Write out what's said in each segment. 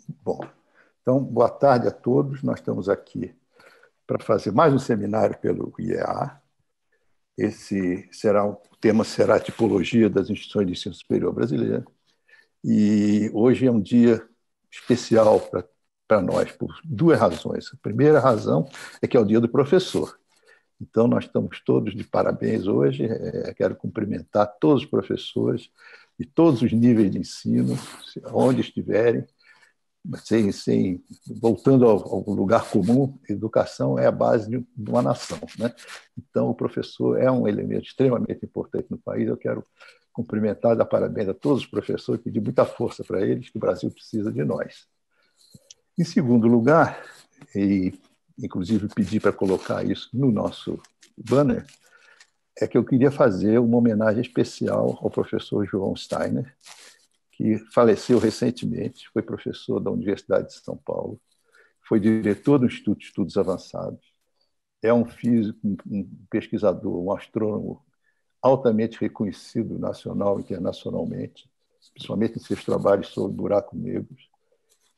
Bom, então, boa tarde a todos. Nós estamos aqui para fazer mais um seminário pelo IEA. O tema será a tipologia das instituições de ensino superior brasileiras. E hoje é um dia especial para nós, por duas razões. A primeira razão é que é o dia do professor. Então, nós estamos todos de parabéns hoje. Quero cumprimentar todos os professores de todos os níveis de ensino, onde estiverem. Voltando ao lugar comum, educação é a base de uma nação, né? Então, o professor é um elemento extremamente importante no país. Eu quero cumprimentar, dar parabéns a todos os professores, pedir muita força para eles, que o Brasil precisa de nós. Em segundo lugar, e inclusive pedi para colocar isso no nosso banner, é que eu queria fazer uma homenagem especial ao professor João Steiner, que faleceu recentemente, foi professor da Universidade de São Paulo, foi diretor do Instituto de Estudos Avançados, é um físico, um pesquisador, um astrônomo altamente reconhecido nacional e internacionalmente, principalmente em seus trabalhos sobre buracos negros.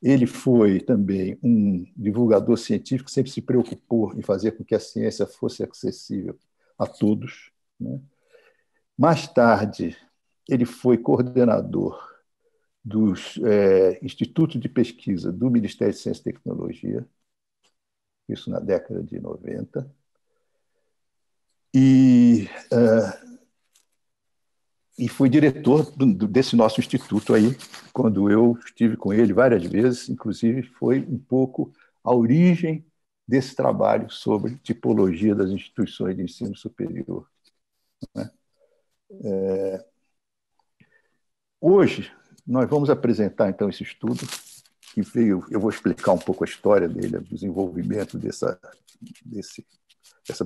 Ele foi também um divulgador científico, sempre se preocupou em fazer com que a ciência fosse acessível a todos, né? Mais tarde, ele foi coordenador do Instituto de Pesquisa do Ministério de Ciência e Tecnologia, isso na década de 90, e foi diretor desse nosso instituto aí, quando eu estive com ele várias vezes, inclusive foi um pouco a origem desse trabalho sobre tipologia das instituições de ensino superior, né? Hoje, nós vamos apresentar, então, esse estudo, que veio, eu vou explicar um pouco a história dele, o desenvolvimento dessa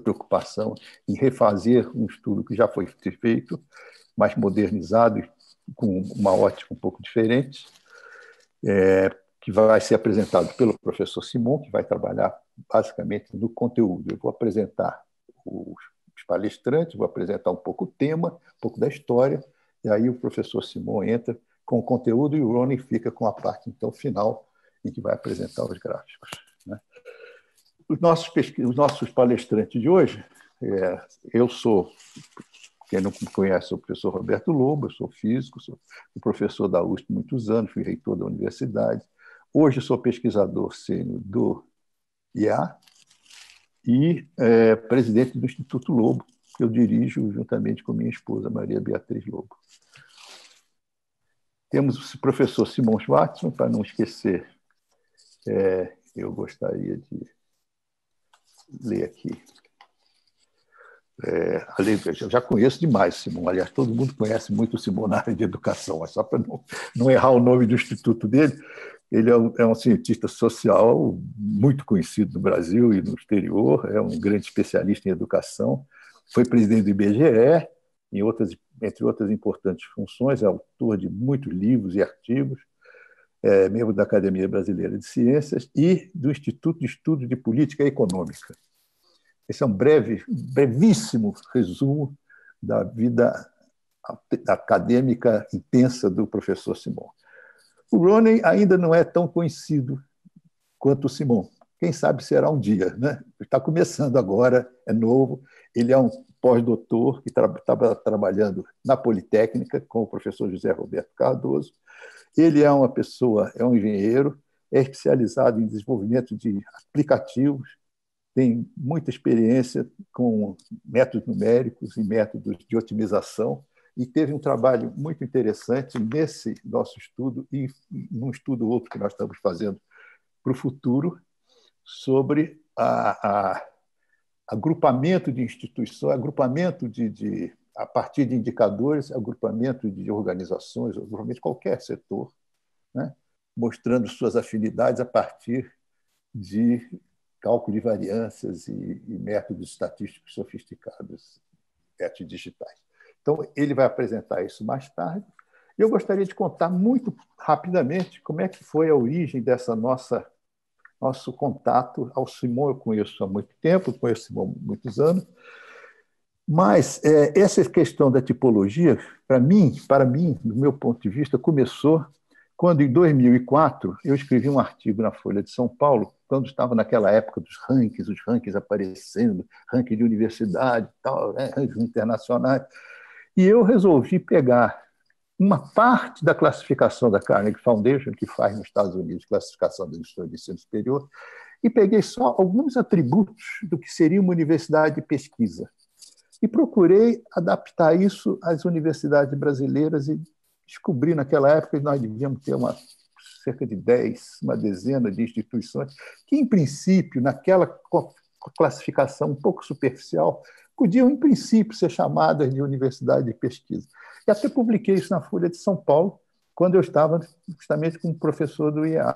preocupação em refazer um estudo que já foi feito, mais modernizado, com uma ótica um pouco diferente, que vai ser apresentado pelo professor Simon, que vai trabalhar basicamente no conteúdo. Eu vou apresentar os palestrantes, vou apresentar um pouco o tema, um pouco da história, e aí o professor Simon entra com o conteúdo e o Ronnie fica com a parte, então, final, em que vai apresentar os gráficos, né? Os nossos palestrantes de hoje, eu sou, quem não me conhece, sou o professor Roberto Lobo, eu sou físico, sou o professor da USP há muitos anos, fui reitor da universidade. Hoje sou pesquisador sênior do IA e presidente do Instituto Lobo, que eu dirijo juntamente com minha esposa, Maria Beatriz Lobo. Temos o professor Simon Schwartzman, para não esquecer, eu gostaria de ler aqui. Eu já conheço demais o Simon, aliás, todo mundo conhece muito o Simon na área de educação, mas só para não errar o nome do instituto dele, ele é um cientista social muito conhecido no Brasil e no exterior, é um grande especialista em educação, foi presidente do IBGE, entre outras importantes funções, é autor de muitos livros e artigos, membro da Academia Brasileira de Ciências e do Instituto de Estudos de Política Econômica. Esse é um brevíssimo resumo da vida acadêmica intensa do professor Simon. O Ronnie ainda não é tão conhecido quanto o Simon. Quem sabe será um dia, né? Está começando agora, é novo. Ele é um pós-doutor que estava trabalhando na Politécnica com o professor José Roberto Cardoso. Ele é uma pessoa, é um engenheiro, é especializado em desenvolvimento de aplicativos, tem muita experiência com métodos numéricos e métodos de otimização e teve um trabalho muito interessante nesse nosso estudo e num estudo outro que nós estamos fazendo para o futuro sobre agrupamento de instituições, agrupamento a partir de indicadores, agrupamento de organizações, agrupamento de qualquer setor, né? Mostrando suas afinidades a partir de cálculo de variâncias e métodos estatísticos sofisticados, métodos digitais. Então, ele vai apresentar isso mais tarde. Eu gostaria de contar muito rapidamente como é que foi a origem dessa nosso contato ao Simon. Eu conheço há muito tempo, conheço o Simon há muitos anos, mas essa questão da tipologia, para mim, do meu ponto de vista, começou quando, em 2004, eu escrevi um artigo na Folha de São Paulo, quando estava naquela época dos rankings, os rankings aparecendo, ranking de universidade, tal, né, rankings internacionais, e eu resolvi pegar uma parte da classificação da Carnegie Foundation, que faz nos Estados Unidos classificação das instituições de ensino superior, e peguei só alguns atributos do que seria uma universidade de pesquisa. E procurei adaptar isso às universidades brasileiras e descobri naquela época que nós devíamos ter cerca de 10, uma dezena de instituições que, em princípio, naquela classificação um pouco superficial, podiam, em princípio, ser chamadas de universidade de pesquisa. E até publiquei isso na Folha de São Paulo, quando eu estava justamente como professor do IEA,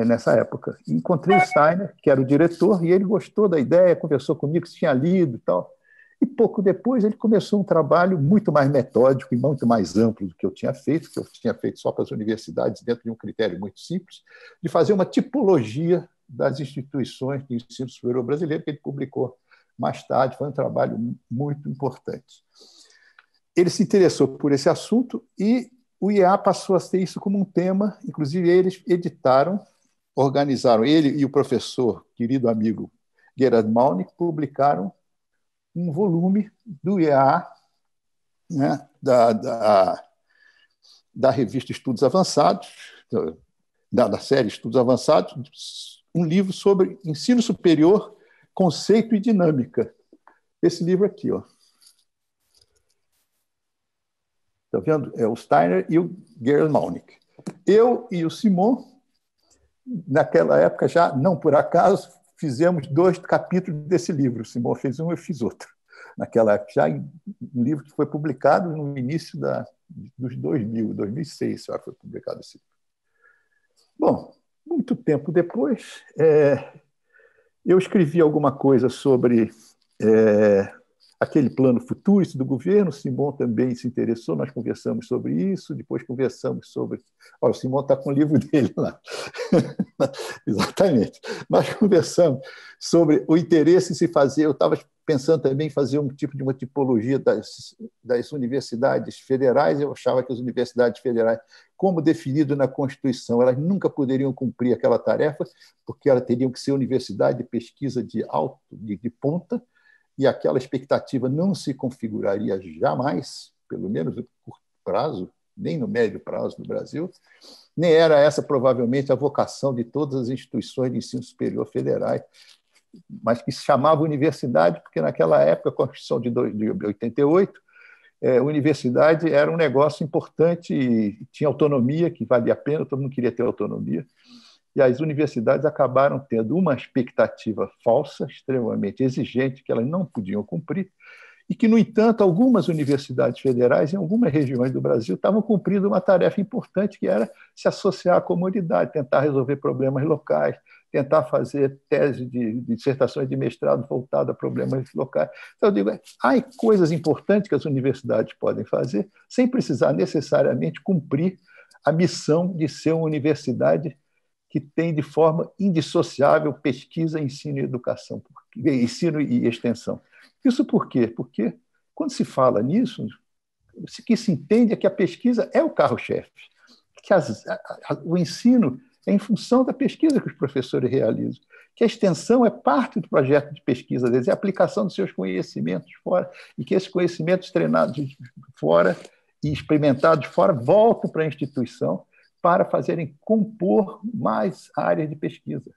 nessa época. Encontrei o Steiner, que era o diretor, e ele gostou da ideia, conversou comigo, tinha lido e tal. E pouco depois ele começou um trabalho muito mais metódico e muito mais amplo do que eu tinha feito, que eu tinha feito só para as universidades, dentro de um critério muito simples, de fazer uma tipologia das instituições de ensino superior brasileiro, que ele publicou mais tarde. Foi um trabalho muito importante. Ele se interessou por esse assunto e o IEA passou a ter isso como um tema. Inclusive, eles editaram, organizaram, ele e o professor, querido amigo Gerhard Malnick, publicaram um volume do IEA, né, da revista Estudos Avançados, da série Estudos Avançados, um livro sobre ensino superior, conceito e dinâmica. Esse livro aqui, ó. Está vendo? É o Steiner e o Gerhard Malnick. Eu e o Simon, naquela época, já não por acaso, fizemos 2 capítulos desse livro. O Simon fez um, eu fiz outro. Naquela época, já um livro que foi publicado no início dos 2006, foi publicado esse livro. Bom, muito tempo depois, eu escrevi alguma coisa sobre aquele plano futurista do governo. O Simon também se interessou, nós conversamos sobre isso, depois conversamos sobre... Olha, o Simon está com o livro dele lá. Exatamente. Nós conversamos sobre o interesse em se fazer... Eu estava pensando também em fazer um tipo de uma tipologia das universidades federais. Eu achava que as universidades federais, como definido na Constituição, elas nunca poderiam cumprir aquela tarefa, porque elas teriam que ser universidade de pesquisa de ponta, e aquela expectativa não se configuraria jamais, pelo menos no curto prazo, nem no médio prazo no Brasil, nem era essa provavelmente a vocação de todas as instituições de ensino superior federais, mas que se chamava universidade, porque naquela época, a Constituição de 88, universidade era um negócio importante e tinha autonomia, que valia a pena, todo mundo queria ter autonomia. E as universidades acabaram tendo uma expectativa falsa, extremamente exigente, que elas não podiam cumprir, e que, no entanto, algumas universidades federais, em algumas regiões do Brasil, estavam cumprindo uma tarefa importante, que era se associar à comunidade, tentar resolver problemas locais, tentar fazer tese de dissertações de mestrado voltada a problemas locais. Então, eu digo, há coisas importantes que as universidades podem fazer, sem precisar necessariamente cumprir a missão de ser uma universidade que tem de forma indissociável pesquisa, ensino e educação, ensino e extensão. Isso por quê? Porque, quando se fala nisso, o que se entende é que a pesquisa é o carro-chefe, que o ensino é em função da pesquisa que os professores realizam, que a extensão é parte do projeto de pesquisa deles, é a aplicação dos seus conhecimentos fora, e que esses conhecimentos treinados fora e experimentados fora voltam para a instituição para fazerem compor mais áreas de pesquisa.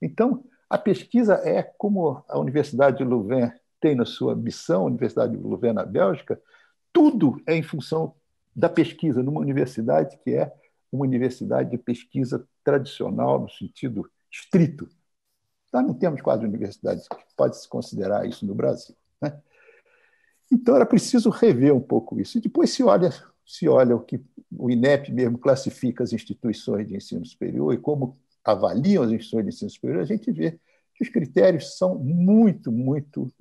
Então, a pesquisa é como a Universidade de Louvain tem na sua missão, a Universidade de Louvain na Bélgica, tudo é em função da pesquisa, numa universidade que é uma universidade de pesquisa tradicional, no sentido estrito. Nós não temos quase universidades que pode-se considerar isso no Brasil, né? Então, era preciso rever um pouco isso. E depois se olha o que o INEP mesmo classifica as instituições de ensino superior e como avaliam as instituições de ensino superior, a gente vê que os critérios são muito, muito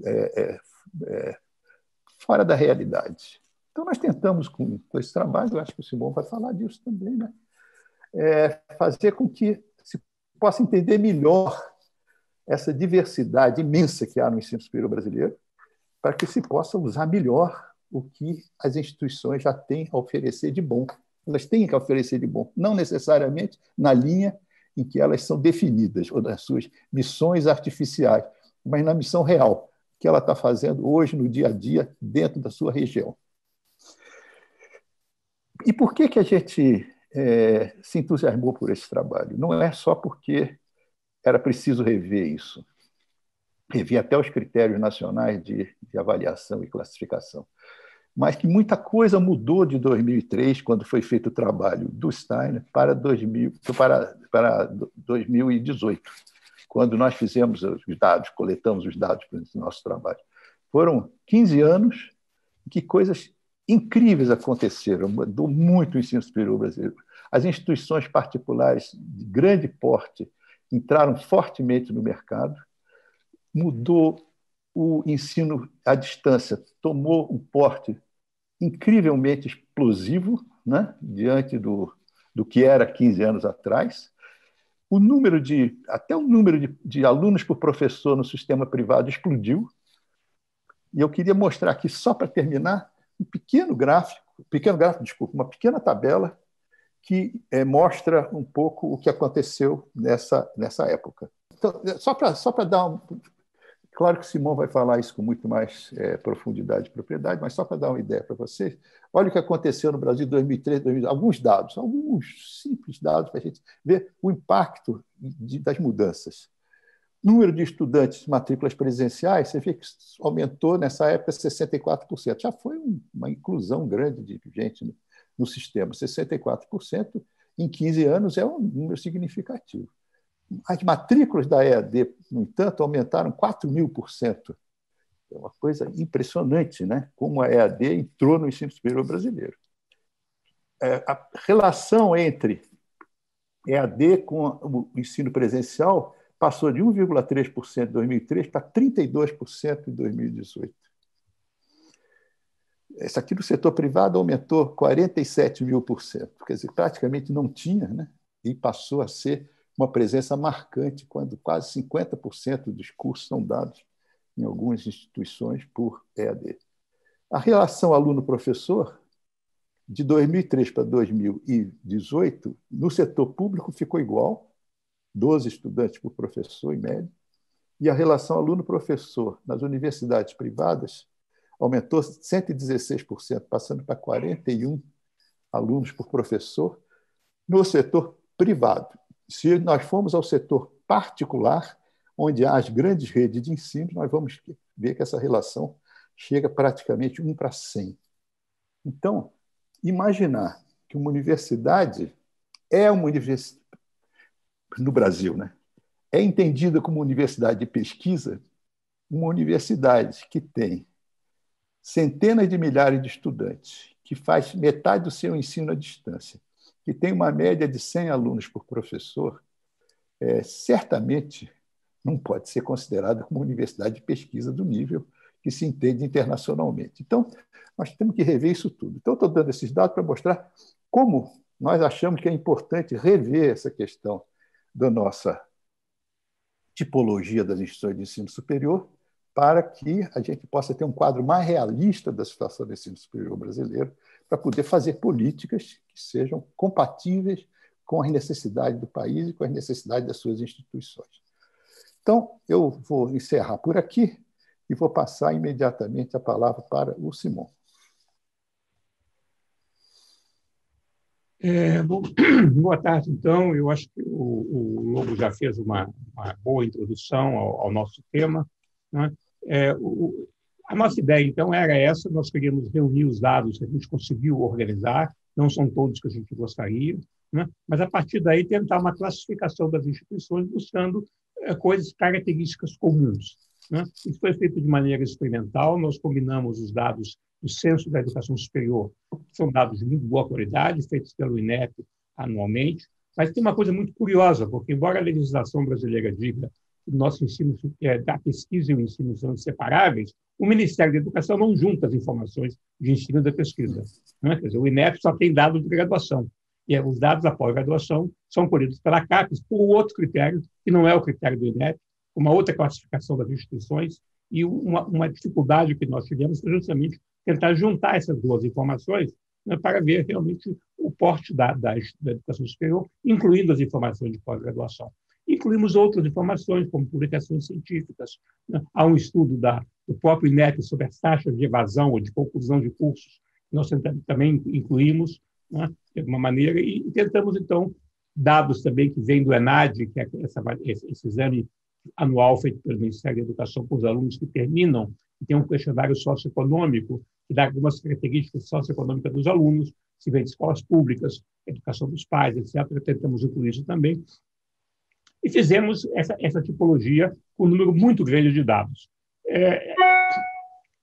fora da realidade. Então, nós tentamos, com esse trabalho, eu acho que o Simão vai falar disso também, né? Fazer com que se possa entender melhor essa diversidade imensa que há no ensino superior brasileiro, para que se possa usar melhor o que as instituições já têm a oferecer de bom Elas têm que oferecer de bom, não necessariamente na linha em que elas são definidas, ou nas suas missões artificiais, mas na missão real, que ela está fazendo hoje, no dia a dia, dentro da sua região. E por que a gente se entusiasmou por esse trabalho? Não é só porque era preciso rever isso, rever até os critérios nacionais de avaliação e classificação, mas que muita coisa mudou de 2003, quando foi feito o trabalho do Steiner, para 2018, quando nós fizemos os dados, coletamos os dados para o nosso trabalho. Foram 15 anos em que coisas incríveis aconteceram, mudou muito o ensino superior brasileiro. As instituições particulares de grande porte entraram fortemente no mercado, mudou o ensino à distância, tomou um porte incrivelmente explosivo, né, diante do que era 15 anos atrás. Até o número de alunos por professor no sistema privado explodiu. E eu queria mostrar aqui, só para terminar, uma pequena tabela que mostra um pouco o que aconteceu nessa época. Então, só para dar um... Claro que Simão vai falar isso com muito mais profundidade e propriedade, mas só para dar uma ideia para vocês, olha o que aconteceu no Brasil em 2003, 2004, alguns simples dados para a gente ver o impacto das mudanças. Número de estudantes de matrículas presenciais, você vê que aumentou nessa época 64%. Já foi uma inclusão grande de gente no sistema. 64% em 15 anos é um número significativo. As matrículas da EAD, no entanto, aumentaram 4.000%. É uma coisa impressionante, né? Como a EAD entrou no ensino superior brasileiro. A relação entre EAD com o ensino presencial passou de 1,3% em 2003 para 32% em 2018. Essa aqui do setor privado aumentou 47.000%, quer dizer, praticamente não tinha, né? E passou a ser uma presença marcante, quando quase 50% dos cursos são dados em algumas instituições por EAD. A relação aluno-professor, de 2003 para 2018, no setor público ficou igual, 12 estudantes por professor, em média, e a relação aluno-professor nas universidades privadas aumentou 116%, passando para 41 alunos por professor no setor privado. Se nós formos ao setor particular, onde há as grandes redes de ensino, nós vamos ver que essa relação chega praticamente 1 para 100. Então, imaginar que uma universidade no Brasil, né, é entendida como universidade de pesquisa, uma universidade que tem centenas de milhares de estudantes, que faz metade do seu ensino à distância, que tem uma média de 100 alunos por professor, certamente não pode ser considerada como uma universidade de pesquisa do nível que se entende internacionalmente. Então, nós temos que rever isso tudo. Então, estou dando esses dados para mostrar como nós achamos que é importante rever essa questão da nossa tipologia das instituições de ensino superior, para que a gente possa ter um quadro mais realista da situação do ensino superior brasileiro, para poder fazer políticas que sejam compatíveis com as necessidades do país e com as necessidades das suas instituições. Então, eu vou encerrar por aqui e vou passar imediatamente a palavra para o Simão. Boa tarde, então. Eu acho que o Lobo já fez uma boa introdução ao nosso tema, né? A nossa ideia, então, era essa: nós queríamos reunir os dados que a gente conseguiu organizar, não são todos que a gente gostaria, né? Mas, a partir daí, tentar uma classificação das instituições buscando características comuns, né? Isso foi feito de maneira experimental. Nós combinamos os dados do Censo da Educação Superior, que são dados de muito boa qualidade, feitos pelo INEP anualmente, mas tem uma coisa muito curiosa, porque, embora a legislação brasileira diga que o nosso ensino, da pesquisa e o ensino são inseparáveis, o Ministério da Educação não junta as informações de ensino e da pesquisa, né? Quer dizer, o INEP só tem dados de graduação, e os dados da pós-graduação são colhidos pela CAPES por outro critério, que não é o critério do INEP, uma outra classificação das instituições, e uma dificuldade que nós tivemos foi justamente tentar juntar essas duas informações né, para ver realmente o porte da educação superior, incluindo as informações de pós-graduação. Incluímos outras informações, como publicações científicas. Né? Há um estudo do próprio INEP sobre as taxas de evasão ou de conclusão de cursos, que nós também incluímos, né, de alguma maneira, e tentamos, então, dados também que vêm do ENAD, que é esse exame anual feito pelo Ministério da Educação para os alunos que terminam, que tem um questionário socioeconômico, que dá algumas características socioeconômicas dos alunos, se vem de escolas públicas, educação dos pais, etc. Tentamos incluir isso também. E fizemos essa tipologia com um número muito grande de dados.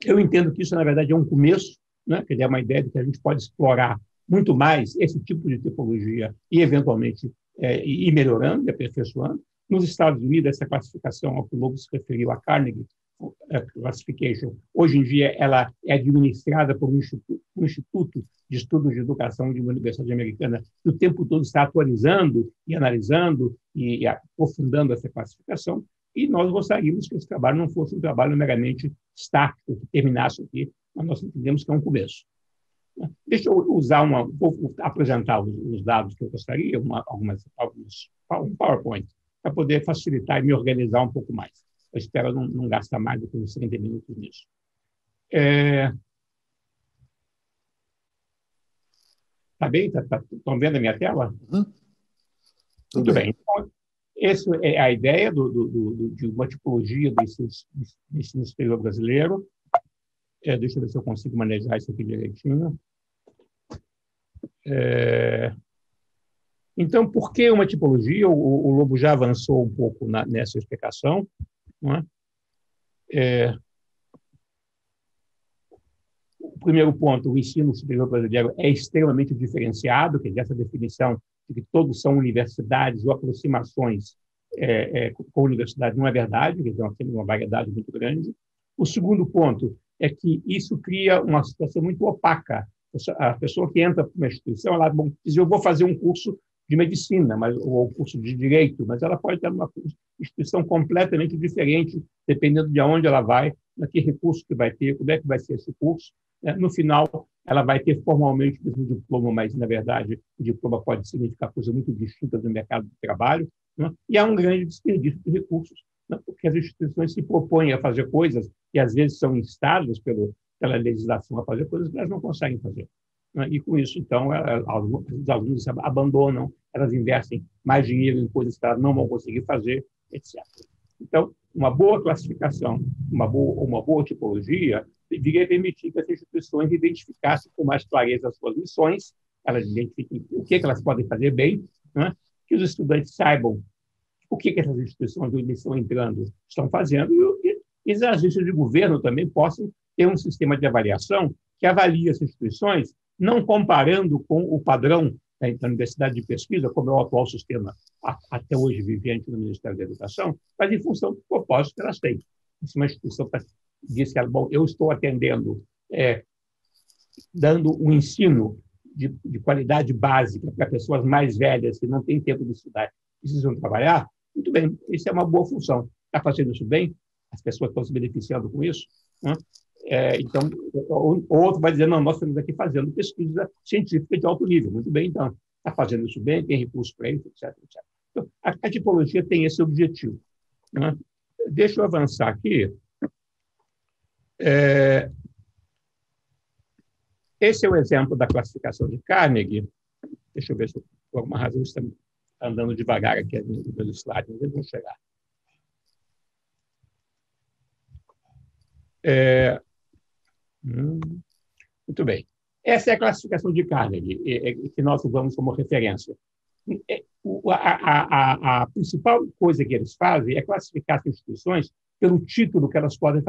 Eu entendo que isso, na verdade, é um começo, né? Quer dizer, é uma ideia de que a gente pode explorar muito mais esse tipo de tipologia e, eventualmente, ir melhorando e aperfeiçoando. Nos Estados Unidos, essa classificação ao que o Lobo se referiu, a Carnegie Classification, hoje em dia ela é administrada por um instituto de estudos de educação de uma universidade americana que o tempo todo está atualizando e analisando e aprofundando essa classificação, e nós gostaríamos que esse trabalho não fosse um trabalho meramente estático, que terminasse aqui, mas nós entendemos que é um começo. Deixa eu vou apresentar os dados que eu gostaria, um PowerPoint, para poder facilitar e me organizar um pouco mais. Eu espero não gastar mais do que uns 30 minutos nisso. Está bem? Estão vendo a minha tela? Muito bem. Então, essa é a ideia de uma tipologia do ensino superior brasileiro. Deixa eu ver se eu consigo manejar isso aqui direitinho. Então, por que uma tipologia? O Lobo já avançou um pouco nessa explicação. Não é? O primeiro ponto, o ensino superior brasileiro é extremamente diferenciado, que é essa definição de que todos são universidades ou aproximações com universidade não é verdade, que nós temos uma variedade muito grande. O segundo ponto é que isso cria uma situação muito opaca. A pessoa que entra para uma instituição, ela diz, eu vou fazer um curso de medicina, ou um curso de direito, mas ela pode ter uma instituição completamente diferente, dependendo de onde ela vai, que recurso que vai ter, como é que vai ser esse curso. No final, ela vai ter formalmente o mesmo diploma, mas, na verdade, o diploma pode significar coisa muito distinta do mercado de trabalho, né? E há um grande desperdício de recursos, né? Porque as instituições se propõem a fazer coisas que, às vezes, são instadas pela legislação a fazer coisas que elas não conseguem fazer. Né? E, com isso, então, os alunos abandonam, elas investem mais dinheiro em coisas que elas não vão conseguir fazer, etc. Então, uma boa classificação, uma boa tipologia, deveria permitir que as instituições identificassem com mais clareza as suas missões, elas identifiquem o que elas podem fazer bem, né? Que os estudantes saibam o que essas instituições onde estão entrando estão fazendo e as agências de governo também possam ter um sistema de avaliação que avalie as instituições, não comparando com o padrão da universidade de pesquisa, como é o atual sistema até hoje vigente no Ministério da Educação, mas em função do propósito que elas têm. Se uma instituição diz que eu estou atendendo, dando um ensino de qualidade básica para pessoas mais velhas que não têm tempo de estudar, precisam trabalhar, muito bem, isso é uma boa função. Está fazendo isso bem? As pessoas estão se beneficiando com isso? Né? Então, o outro vai dizer, não, nós estamos aqui fazendo pesquisa científica de alto nível. Muito bem, então, está fazendo isso bem, tem recurso para isso, etc. etc. Então, a tipologia tem esse objetivo. Né? Deixa eu avançar aqui. Esse é o exemplo da classificação de Carnegie. Deixa eu ver se, por alguma razão, está andando devagar aqui no meu slide, mas eles vão chegar. Muito bem. Essa é a classificação de Carnegie, que nós usamos como referência. A principal coisa que eles fazem é classificar as instituições pelo título que elas podem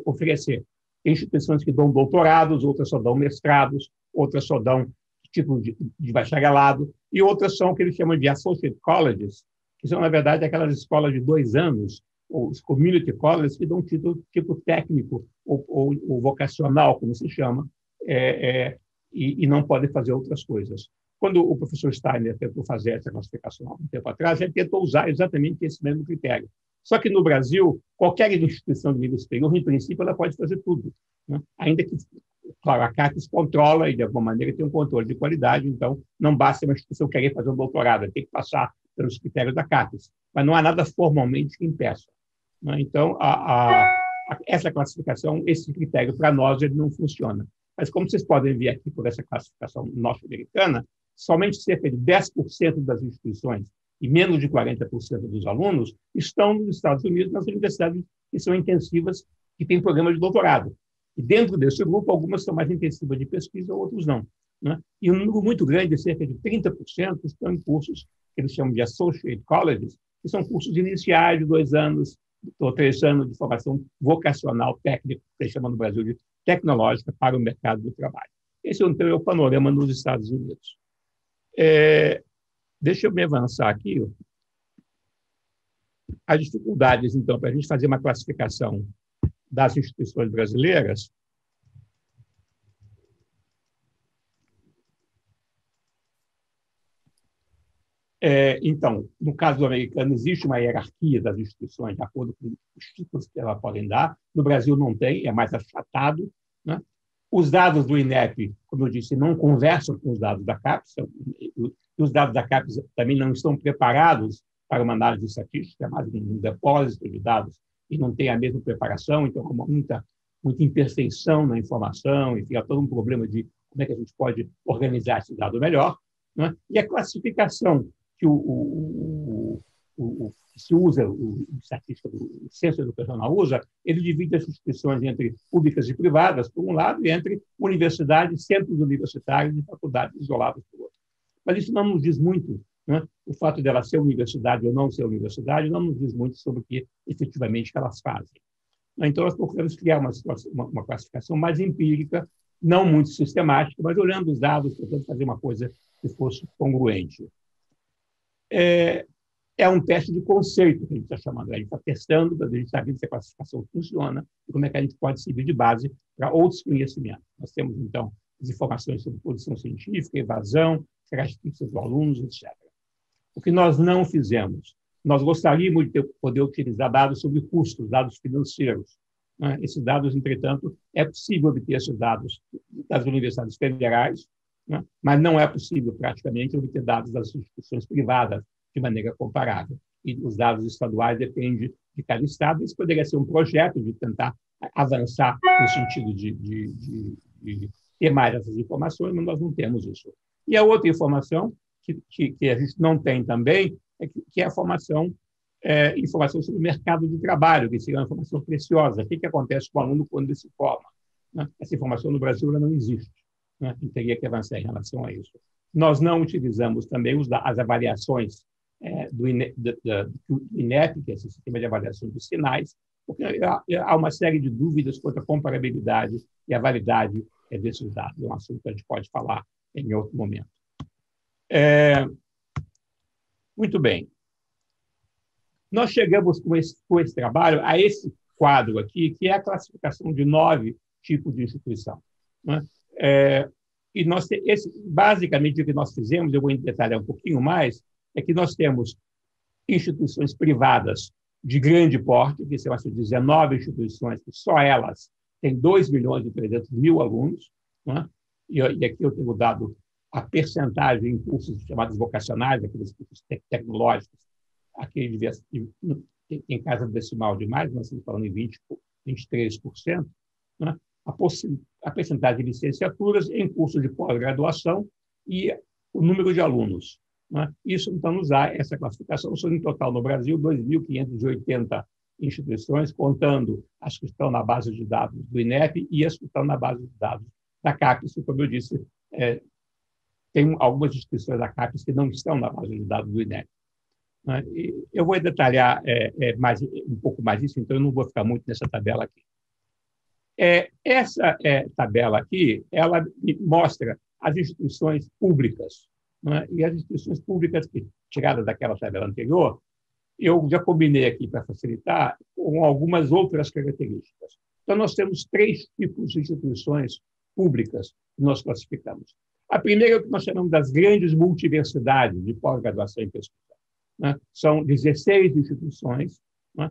oferecer. Tem instituições que dão doutorados, outras só dão mestrados, outras só dão título de bacharelado, e outras são o que eles chamam de associate colleges, que são, na verdade, aquelas escolas de 2 anos, ou os community colleges, que dão título técnico ou vocacional, como se chama, e não podem fazer outras coisas. Quando o professor Steiner tentou fazer essa classificação há um tempo atrás, ele tentou usar exatamente esse mesmo critério. Só que no Brasil, qualquer instituição de nível superior, em princípio, ela pode fazer tudo, né? Ainda que claro, a CAPES controla e, de alguma maneira, tem um controle de qualidade, então não basta uma instituição querer fazer um doutorado, tem que passar pelos critérios da CAPES, mas não há nada formalmente que impeça. Né? Então, essa classificação, esse critério, para nós, ele não funciona. Mas, como vocês podem ver aqui por essa classificação norte-americana, somente cerca de 10% das instituições e menos de 40% dos alunos estão nos Estados Unidos, nas universidades que são intensivas, que têm programas de doutorado. E dentro desse grupo, algumas são mais intensivas de pesquisa, outros não. Né? E um número muito grande, cerca de 30%, estão em cursos que eles chamam de associate colleges, que são cursos iniciais de 2 anos ou 3 anos de formação vocacional técnica, que eles chamam no Brasil de tecnológica para o mercado do trabalho. Esse então, é o panorama nos Estados Unidos. Deixa eu me avançar aqui. As dificuldades, então, para a gente fazer uma classificação das instituições brasileiras. Então, no caso do americano, existe uma hierarquia das instituições, de acordo com os títulos que elas podem dar. No Brasil não tem, é mais achatado. Né? Os dados do INEP, como eu disse, não conversam com os dados da CAPES, e os dados da CAPES também não estão preparados para uma análise estatística, é mais um depósito de dados e não tem a mesma preparação, então há muita imperfeição na informação, e fica todo um problema de como é que a gente pode organizar esse dado melhor. Né? E a classificação que que se usa, o estatística do Ciência Educacional usa, ele divide as instituições entre públicas e privadas, por um lado, e entre universidades, centros universitários e faculdades isoladas, por outro. Mas isso não nos diz muito. Né? O fato dela ser universidade ou não ser universidade não nos diz muito sobre o que efetivamente elas fazem. Então, nós procuramos criar uma classificação mais empírica, não muito sistemática, mas olhando os dados, tentando fazer uma coisa que fosse congruente. É um teste de conceito que a gente está chamando. A gente está testando, a gente está vendo se a classificação funciona e como é que a gente pode servir de base para outros conhecimentos. Nós temos, então, as informações sobre produção científica, evasão, características dos alunos, etc. O que nós não fizemos, nós gostaríamos de poder utilizar dados sobre custos, dados financeiros. Né? Esses dados, entretanto, é possível obter esses dados das universidades federais, né? Mas não é possível, praticamente, obter dados das instituições privadas de maneira comparável. E os dados estaduais dependem de cada estado. Isso poderia ser um projeto de tentar avançar no sentido de ter mais essas informações, mas nós não temos isso. E a outra informação que a gente não tem também é a informação sobre o mercado de trabalho, que seria uma informação preciosa. O que acontece com o aluno quando ele se forma? Né? Essa informação no Brasil ela não existe. Né? E teria que avançar em relação a isso. Nós não utilizamos também as avaliações do INEP, que é esse sistema de avaliação dos sinais, porque há uma série de dúvidas quanto à comparabilidade e a validade desses dados. É um assunto que a gente pode falar em outro momento. Muito bem. Nós chegamos com esse trabalho a esse quadro aqui, que é a classificação de 9 tipos de instituição. Né? E basicamente, o que nós fizemos, eu vou detalhar um pouquinho mais, é que nós temos instituições privadas de grande porte, que são essas 19 instituições, que só elas têm 2.300.000 alunos. Né? E aqui eu tenho dado a percentagem em cursos chamados vocacionais, aqueles cursos tecnológicos, aqui tem casa decimal demais, nós estamos falando em 23%, né? A percentagem de licenciaturas em cursos de pós-graduação e o número de alunos. Né? Isso, então, nos dá essa classificação. São, em total, no Brasil, 2.580 instituições, contando as que estão na base de dados do INEP e as que estão na base de dados da CAPES. Como eu disse, tem algumas instituições da CAPES que não estão na base de dados do INEP. Né? E eu vou detalhar um pouco mais isso, então eu não vou ficar muito nessa tabela aqui. Essa tabela aqui, ela mostra as instituições públicas. Né? E as instituições públicas, tiradas daquela tabela anterior, eu já combinei aqui para facilitar com algumas outras características. Então, nós temos 3 tipos de instituições públicas que nós classificamos. A primeira é o que nós chamamos das grandes multiversidades de pós-graduação em pesquisa. Né? São 16 instituições, né?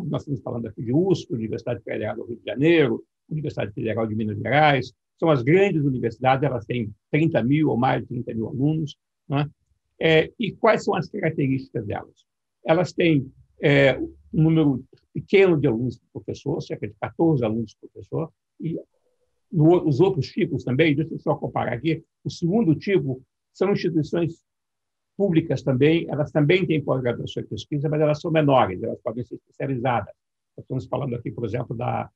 Nós estamos falando aqui de USP, Universidade Federal do Rio de Janeiro, Universidade Federal de Minas Gerais, são as grandes universidades, elas têm 30 mil ou mais de 30 mil alunos, né? E quais são as características delas? Elas têm um número pequeno de alunos por professor, cerca de 14 alunos por professor, e os outros tipos também, deixa eu só comparar aqui, o segundo tipo são instituições públicas também, elas também têm pós-graduação e pesquisa, mas elas são menores, elas podem ser especializadas. Nós estamos falando aqui, por exemplo, da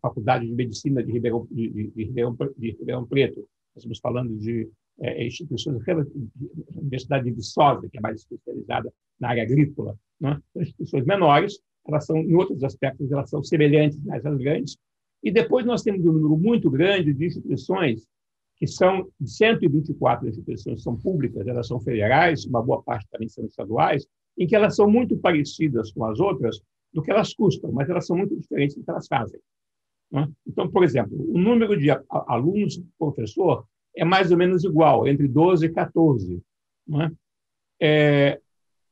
Faculdade de Medicina de Ribeirão Preto, nós estamos falando de instituições, a Universidade de Viçosa, que é mais especializada na área agrícola, né? São instituições menores, elas são, em outros aspectos, elas são semelhantes às grandes, e depois nós temos um número muito grande de instituições que são 124 instituições são públicas, elas são federais, uma boa parte também são estaduais, em que elas são muito parecidas com as outras do que elas custam, mas elas são muito diferentes do que elas fazem, né? Então, por exemplo, o número de alunos por professor é mais ou menos igual, entre 12 e 14. Né?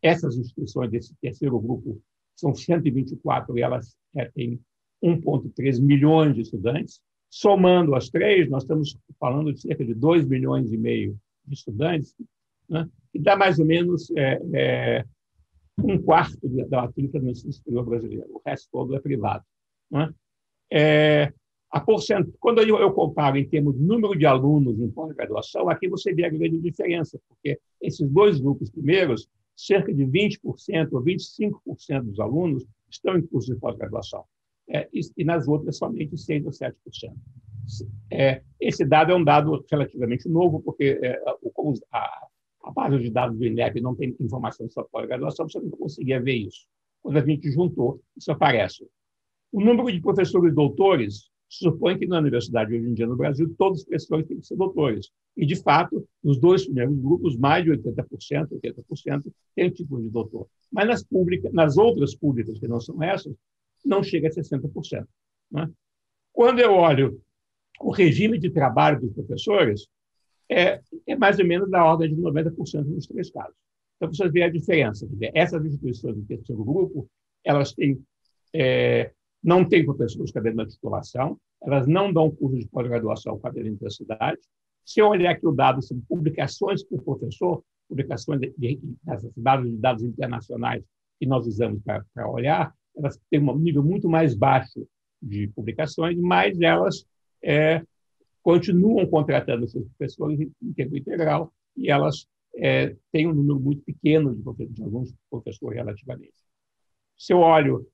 Essas instituições desse terceiro grupo são 124 e elas têm 1,3 milhões de estudantes. Somando as três, nós estamos falando de cerca de 2,5 milhões de estudantes, né? E dá mais ou menos um quarto da matrícula do ensino superior brasileiro. O resto todo é privado, né? Quando eu comparo em termos de número de alunos em pós-graduação, aqui você vê a grande diferença, porque esses dois grupos primeiros, cerca de 20% ou 25% dos alunos estão em curso de pós-graduação. E nas outras somente 6% ou 7%. Esse dado é um dado relativamente novo, porque a base de dados do INEP não tem informação sobre pós-graduação, você não conseguia ver isso. Quando a gente juntou, isso aparece. O número de professores doutores supõe que na universidade hoje em dia no Brasil todos os professores têm que ser doutores. E, de fato, nos dois primeiros grupos, mais de 80% têm título de doutor. Mas nas outras públicas, que não são essas, não chega a 60%. Né? Quando eu olho o regime de trabalho dos professores, é mais ou menos da ordem de 90% nos três casos. Então, vocês veem a diferença. Essas instituições do terceiro grupo, elas não têm professores com a mesma titulação, elas não dão curso de pós-graduação com a mesma intensidade. Se eu olhar aqui o dado sobre publicações por professor, publicações nessas bases de dados internacionais que nós usamos para olhar, elas têm um nível muito mais baixo de publicações, mas elas continuam contratando seus professores em tempo integral e elas têm um número muito pequeno de alguns professores relativamente. Se eu olho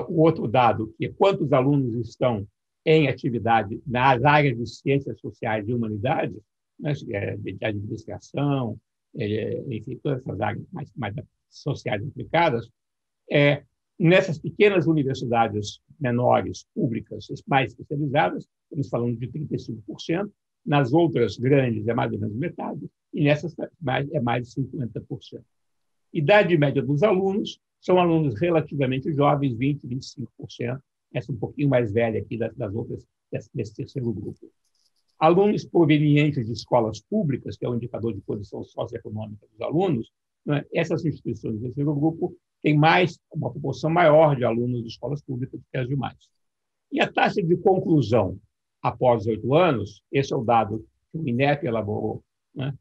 o outro dado, que é quantos alunos estão em atividade nas áreas de ciências sociais e humanidades, né, de administração, enfim, todas essas áreas mais sociais aplicadas, nessas pequenas universidades menores, públicas, mais especializadas, estamos falando de 35%, nas outras grandes é mais ou menos metade, e nessas é mais de 50%. Idade média dos alunos são alunos relativamente jovens, 20%, 25%, essa um pouquinho mais velha aqui das outras, desse terceiro grupo. Alunos provenientes de escolas públicas, que é o indicador de posição socioeconômica dos alunos, né, essas instituições do terceiro grupo têm uma proporção maior de alunos de escolas públicas do que as demais. E a taxa de conclusão após 8 anos, esse é o dado que o INEP elaborou, né,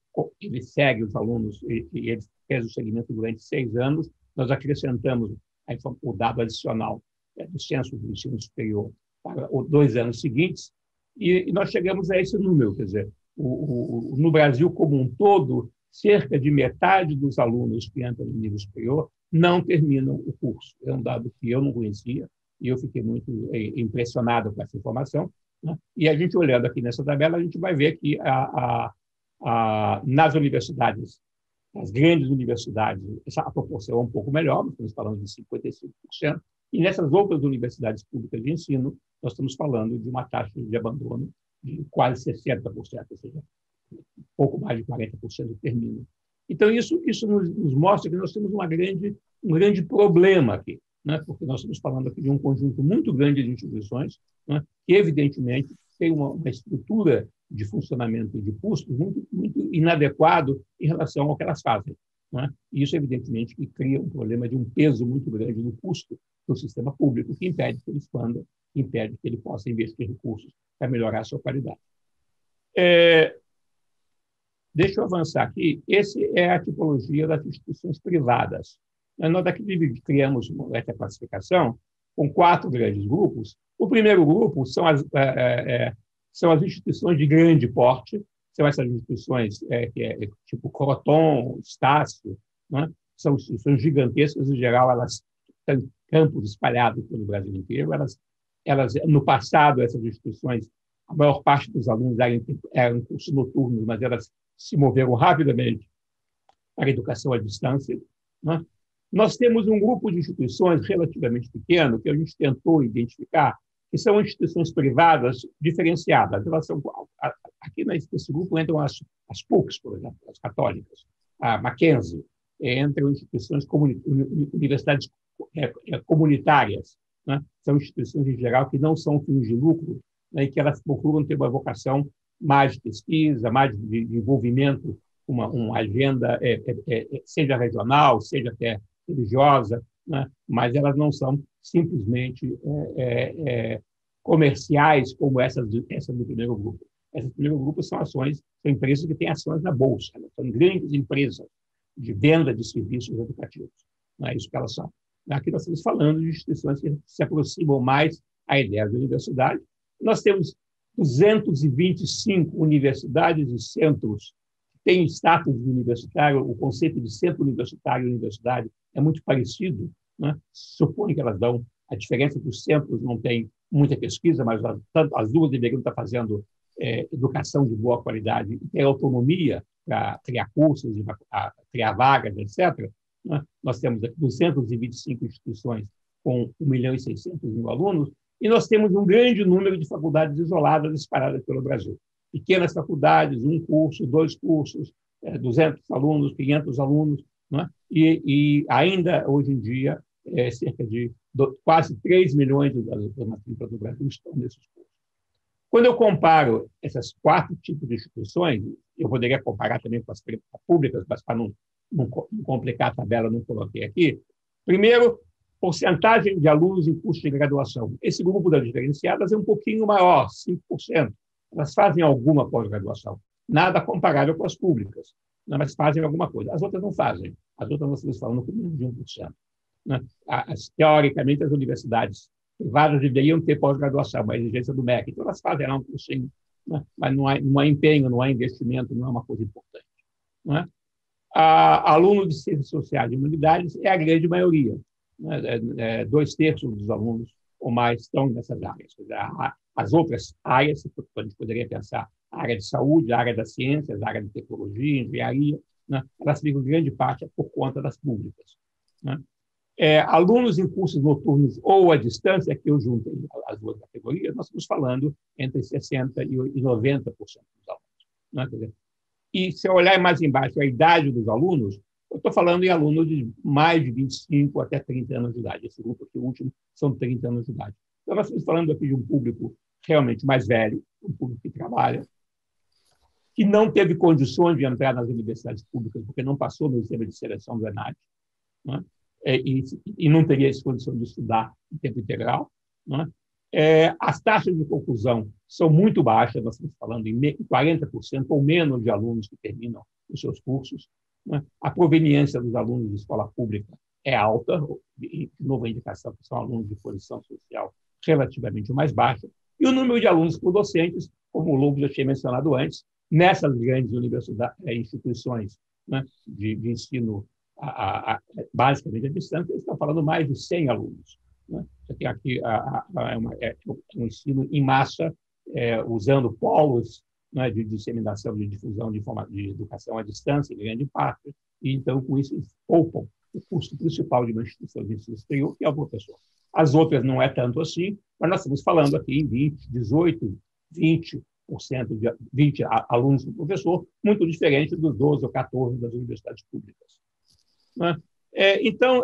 ele segue os alunos e ele fez o segmento durante 6 anos, nós acrescentamos o dado adicional do censo do ensino superior para os 2 anos seguintes, e nós chegamos a esse número, quer dizer, no Brasil como um todo, cerca de metade dos alunos que entram no nível superior não terminam o curso. É um dado que eu não conhecia e eu fiquei muito impressionado com essa informação, né? E a gente olhando aqui nessa tabela, a gente vai ver que nas universidades, nas grandes universidades, a proporção é um pouco melhor, nós estamos falando de 55%, e nessas outras universidades públicas de ensino, nós estamos falando de uma taxa de abandono de quase 60%, ou seja, pouco mais de 40% terminam. Então, isso nos mostra que nós temos um grande problema aqui, né? Porque nós estamos falando aqui de um conjunto muito grande de instituições, né, que, evidentemente, tem uma estrutura de funcionamento e de custos muito inadequado em relação ao que elas fazem. não é? E isso, evidentemente, que cria um problema de um peso muito grande no custo do sistema público, que impede que ele expanda, que impede que ele possa investir recursos para melhorar a sua qualidade. Deixa eu avançar aqui. Essa é a tipologia das instituições privadas. Nós aqui criamos essa classificação com 4 grandes grupos. O primeiro grupo são as instituições de grande porte, são essas instituições tipo Croton, Estácio, né? São instituições gigantescas, em geral, elas têm campos espalhados pelo Brasil inteiro. No passado, essas instituições, a maior parte dos alunos eram cursos noturnos, mas elas se moveram rapidamente para a educação à distância, né? Nós temos um grupo de instituições relativamente pequeno que a gente tentou identificar, que são instituições privadas diferenciadas. Elas são, aqui nesse grupo entram as PUCs, por exemplo, as católicas, a Mackenzie, entram instituições, universidades comunitárias, né? São instituições, em geral, que não são fins de lucro, né? E que elas procuram ter uma vocação mais de pesquisa, mais de envolvimento, uma agenda, seja regional, seja até religiosa, né? Mas elas não são simplesmente comerciais como essa do primeiro grupo. Esse primeiro grupo são empresas que têm ações na Bolsa, né? São grandes empresas de venda de serviços educativos. Não é isso que elas são. Aqui nós estamos falando de instituições que se aproximam mais à ideia da universidade. Nós temos 225 universidades e centros que têm status universitário. O conceito de centro universitário e universidade é muito parecido, né? Supõe que elas dão a diferença que os centros não têm muita pesquisa, mas as duas deveriam estar fazendo educação de boa qualidade e ter autonomia para criar cursos, criar vagas, etc. Né? Nós temos 225 instituições com 1.600.000 alunos, e nós temos um grande número de faculdades isoladas espalhadas pelo Brasil. Pequenas faculdades, um curso, 2 cursos, 200 alunos, 500 alunos, né? E ainda, hoje em dia, cerca de quase 3 milhões das matrículas do Brasil estão nesses cursos. Quando eu comparo esses 4 tipos de instituições, eu poderia comparar também com as públicas, mas para não complicar a tabela, não coloquei aqui. Primeiro, porcentagem de alunos em curso de graduação. Esse grupo das diferenciadas é um pouquinho maior, 5%. Elas fazem alguma pós-graduação. Nada comparável com as públicas, mas fazem alguma coisa. As outras não fazem. As outras nós estamos falando com menos de 1%. Teoricamente, as universidades privadas deveriam ter pós-graduação, uma exigência do MEC. Então, elas fazem lá um cursinho, né? Mas não há empenho, não há investimento, não é uma coisa importante. Não é? Aluno de ciências sociais e humanidades é a grande maioria. 2/3 dos alunos ou mais estão nessas áreas. As outras áreas, a gente poderia pensar a área de saúde, a área das ciências, a área de tecnologia, engenharia, né? Elas ficam grande parte por conta das públicas. Né? Alunos em cursos noturnos ou à distância, que eu juntei as duas categorias, nós estamos falando entre 60% e 90% dos alunos. Né? Quer dizer, e se eu olhar mais embaixo a idade dos alunos, eu estou falando em alunos de mais de 25 até 30 anos de idade. Esse grupo aqui, o último, são 30 anos de idade. Então, nós estamos falando aqui de um público realmente mais velho, um público que trabalha, que não teve condições de entrar nas universidades públicas, porque não passou no sistema de seleção do ENAD, né? E não teria essa condição de estudar em tempo integral. Né? As taxas de conclusão são muito baixas, nós estamos falando em 40% ou menos de alunos que terminam os seus cursos. Né? A proveniência dos alunos de escola pública é alta, de novo a indicação que são alunos de posição social relativamente mais baixa, e o número de alunos por docentes, como o Lobo já tinha mencionado antes, nessas grandes instituições, né, de ensino basicamente à distância, eles estão falando mais de 100 alunos. Né? Você tem aqui um ensino em massa, usando polos, né, de disseminação, de difusão de educação à distância, em grande parte, e então, com isso, eles poupam o custo principal de uma instituição de ensino superior, que é o professor. As outras não é tanto assim, mas nós estamos falando aqui em 20 alunos por professor, muito diferente dos 12 ou 14 das universidades públicas. Né? Então,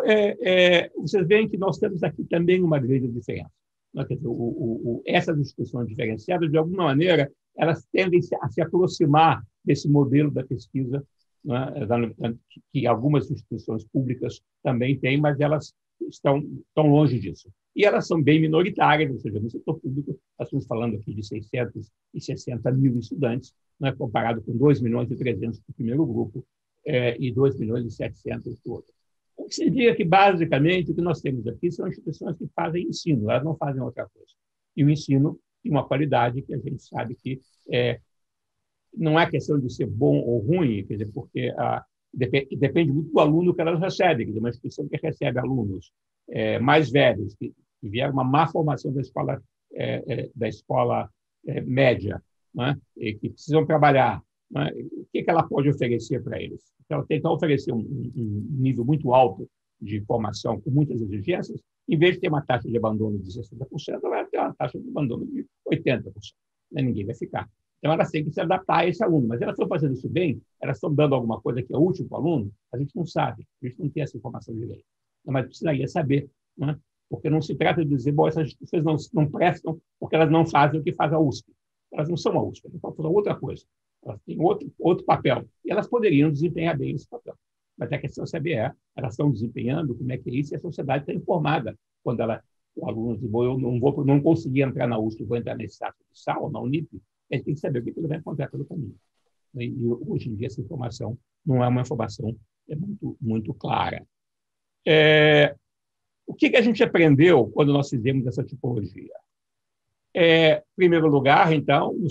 vocês veem que nós temos aqui também uma grande diferença. Né? Quer dizer, essas instituições diferenciadas, de alguma maneira, elas tendem a se aproximar desse modelo da pesquisa né, que algumas instituições públicas também têm, mas elas estão longe disso. E elas são bem minoritárias, ou seja, no setor público, nós estamos falando aqui de 660 mil estudantes, né, comparado com 2 milhões e 300 do primeiro grupo e 2 milhões e 700 do outro. O que se diria que, basicamente, o que nós temos aqui são instituições que fazem ensino, elas não fazem outra coisa. E o ensino tem uma qualidade que a gente sabe que não é questão de ser bom ou ruim, quer dizer, porque depende muito do aluno que elas recebem. Quer dizer, uma instituição que recebe alunos mais velhos, que vieram uma má formação da escola média, né, e que precisam trabalhar, né, o que ela pode oferecer para eles? Ela tenta oferecer um nível muito alto de formação, com muitas exigências, em vez de ter uma taxa de abandono de 60%, ela vai ter uma taxa de abandono de 80%. Né? Ninguém vai ficar. Então, elas têm que se adaptar a esse aluno. Mas elas estão fazendo isso bem? Elas estão dando alguma coisa que é útil para o aluno? A gente não sabe. A gente não tem essa informação direito. Mas precisaria saber. Né? Porque não se trata de dizer, bom, essas instituições não prestam porque elas não fazem o que faz a USP. Elas não são a USP. Elas fazem outra coisa. Elas têm outro papel. E elas poderiam desempenhar bem esse papel. Mas a questão é saber elas estão desempenhando, como é que é isso, e a sociedade está informada. Quando o aluno diz, eu não consegui entrar na USP, vou entrar nesse Estado de Sal ou na Unip, ele tem que saber o que ele vai encontrar pelo caminho. E hoje em dia essa informação não é uma informação muito, muito clara. O que a gente aprendeu quando nós fizemos essa tipologia? Em primeiro lugar, então, no